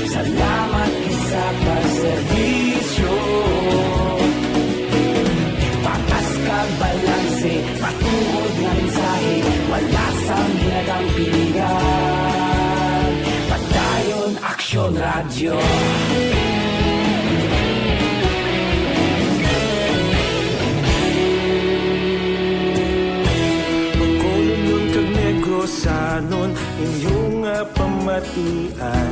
salamat sa pagserbisyo. Patas kag balanse, patuod nga mensahe, wala sang hinadang pilihan. Padayon aksyon radyo. Pagkolon kag Negrosanon, inyong pamatian.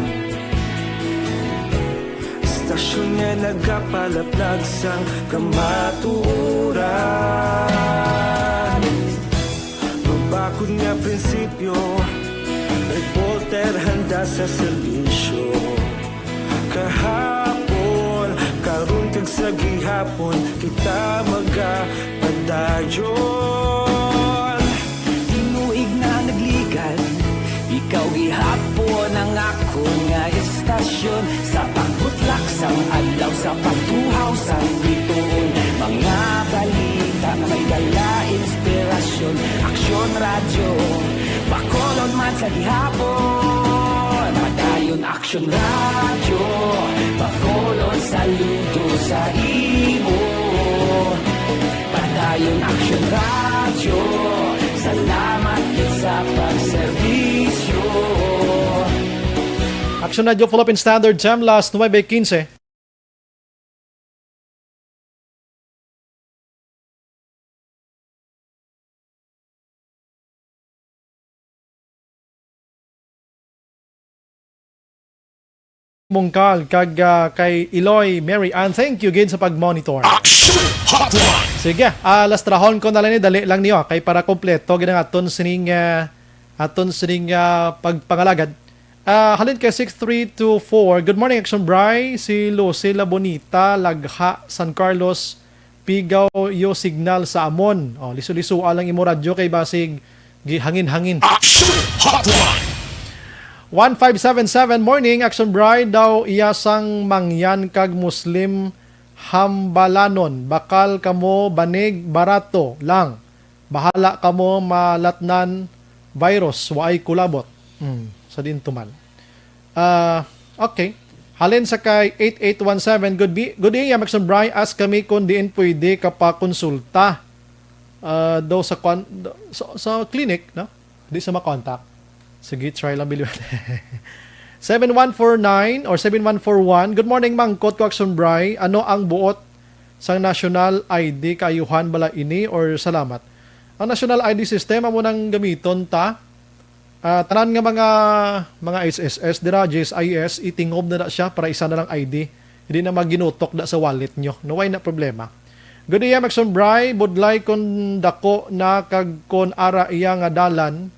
Istasyon nga nagapalaplag sang kamatuuran. Mabakod nga prinsipyo, reporter handa sa serbisyo. Kahapon, karon kag sa gihapon, kita magapadayon. Tinuig na nagligan, ikaw gihapon ang ako nga istasyon. Sa pagbutlak sang adlaw, sa pagtuhaw sang biton. Mga balita na may dala inspirasyon. Aksyon radyo, bakolon man sa gihapon. Padayon aksyon radyo, bakolon saludo sa imo. Padayon aksyon radyo, salamat sa pagserbisyo. Action Radio Philippine Standard Time, last 9:15. Mungkal kag kay Eloy Mary Ann, thank you again sa pag-monitor. Action Hotline. Sige, alas trahon ko na lang ni dali lang niyo kay para kompleto ginang aton sining pagpangalagad. Halin kay 6324. Good morning Action Bry, si Lucila Bonita, Lagha, San Carlos, Pigaw yo signal sa Amon. Oh, liso-liso alang imo radyo kay basig gihangin-hangin. Action Hotline. 1577 morning Action Bride daw iyasang mangyan kag Muslim hambalanon bakal kamo banig barato lang bahala kamo malatnan virus waay kulabot sa dintuman. Okay, halin sa kay 8817 good day Action Bride, ask kami kung diin pwede kapakonsulta daw sa clinic no di sa makontak. Sige, try lang biliwan. 7149 or 7141. Good morning, Mangkot ko Action Bry. Ano ang buot sa National ID kayuhan bala ini or salamat? Ang National ID system amo nang gamiton ta. Tanan nga mga SSS dira GSIS itingob na siya para isa na lang ID. Hindi na maginutok da sa wallet nyo. No way na problema. Good day, Action Bry. Budlay kon dako na kag kon ara iya nga dalan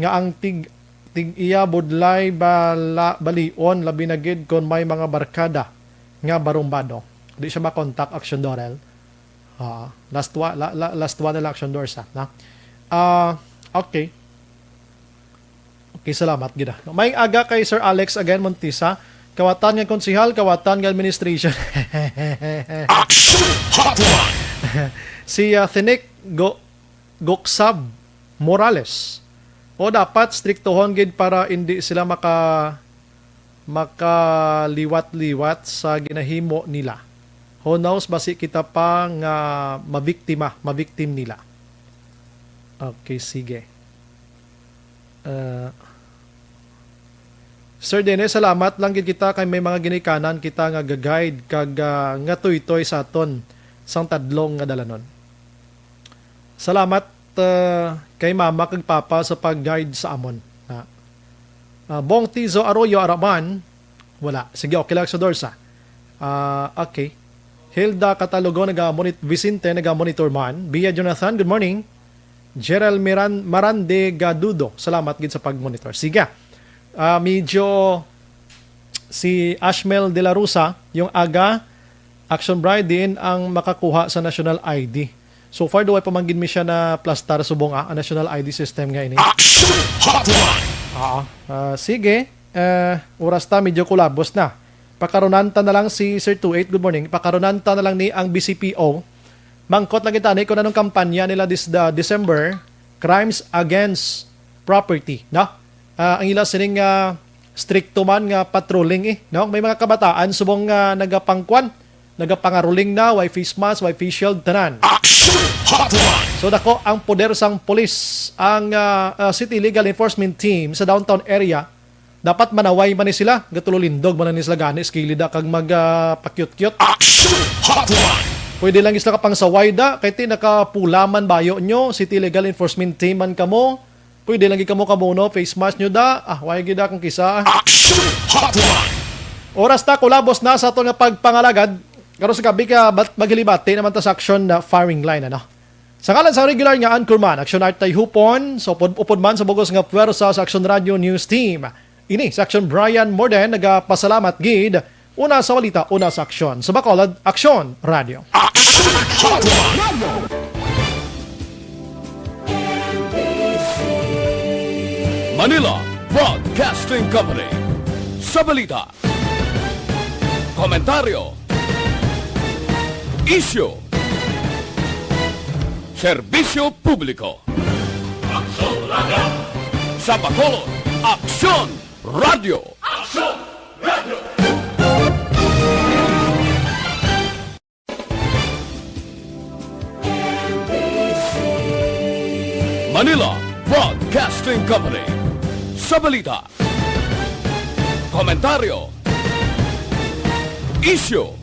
nga ang tig iya budlay balion labi na gid kon may mga barkada nga barumbado. Di siya makontak Action Dorel. Last one na lang Action Dorsa na. Okay. Okay, salamat gid. May aga kay Sir Alex again Montisa, kawatan nga konsehal, kawatan nga administration. Action Hotline. Si Thinik Goksab Morales. O dapat striktohon gid para hindi sila makaliwat-liwat sa ginahimo nila. Who knows basi kita pa nga mabiktim nila. Okay, sige. Sir Dennis, salamat lang gid kita kay may mga ginikanan kita nga ga-guide kag nga toy-toy sa aton sang tadlong nga dalanon. Salamat kay mama kag papa sa pag-guide sa amon. Bong Tizo Arroyo Araman, wala. Sige, okay lang sa Dorsa. Okay. Hilda Catalogo, Vicente, naga-monitor man. Bia Jonathan, good morning. Gerald Marande Gadudo, salamat gid sa pag-monitor. Sige. Medyo si Ashmel de la Rosa, yung aga, Action Bride din ang makakuha sa National ID. So far, duway pamanggid mi siya na plastar subong ang National ID system nga ini. Action Hotline. Sige. Oras ta, medyo kulabos na. Pakarunanta na lang si Sir 28, good morning. Pakarunanta na lang ni ang BCPO. Mangkot lang kita kung anong kampanya nila this December, Crimes Against Property. No? Ang ila sining stricto man nga patrolling no? May mga kabataan subong nagapangkwan, nagapangaruling na, why face mask, why face shield, tanan. Action Hotline. So dako ang poder sang police, ang City Legal Enforcement Team sa downtown area, dapat manaway man ni sila, gatulolindog man ni sila gani, skilida kag magpakyut-kyut. Action Hotline. Pwede lang isla kapang saway da, kahit nakapulaman bayo nyo, City Legal Enforcement Team man kamo, pwede lang kamo kamuno, face mask nyo da, why gida kung kisa. Action Hotline. Oras ta, kulabos na sa ito nga pagpangalagad, karon sa gabi ka maghilibati naman ta sa action na firing line, ano? Sa ngalan sa regular nga Anchorman, Action Art tay hupon, so upod man sa bugos nga pwersa sa Action Radio News Team. Ini sa Action Brian Morden, nagapasalamat gid, una sa walita, una sa aksyon. Sa Bacolod, Action Radio. Action Hotline. Manila Broadcasting Company. Sa balita, komentaryo, issue, serbisyo publiko. Action Radio. Sa Bacolod, Action Radio. Action Radio. Manila Broadcasting Company. Sa balita, komentaryo, issue,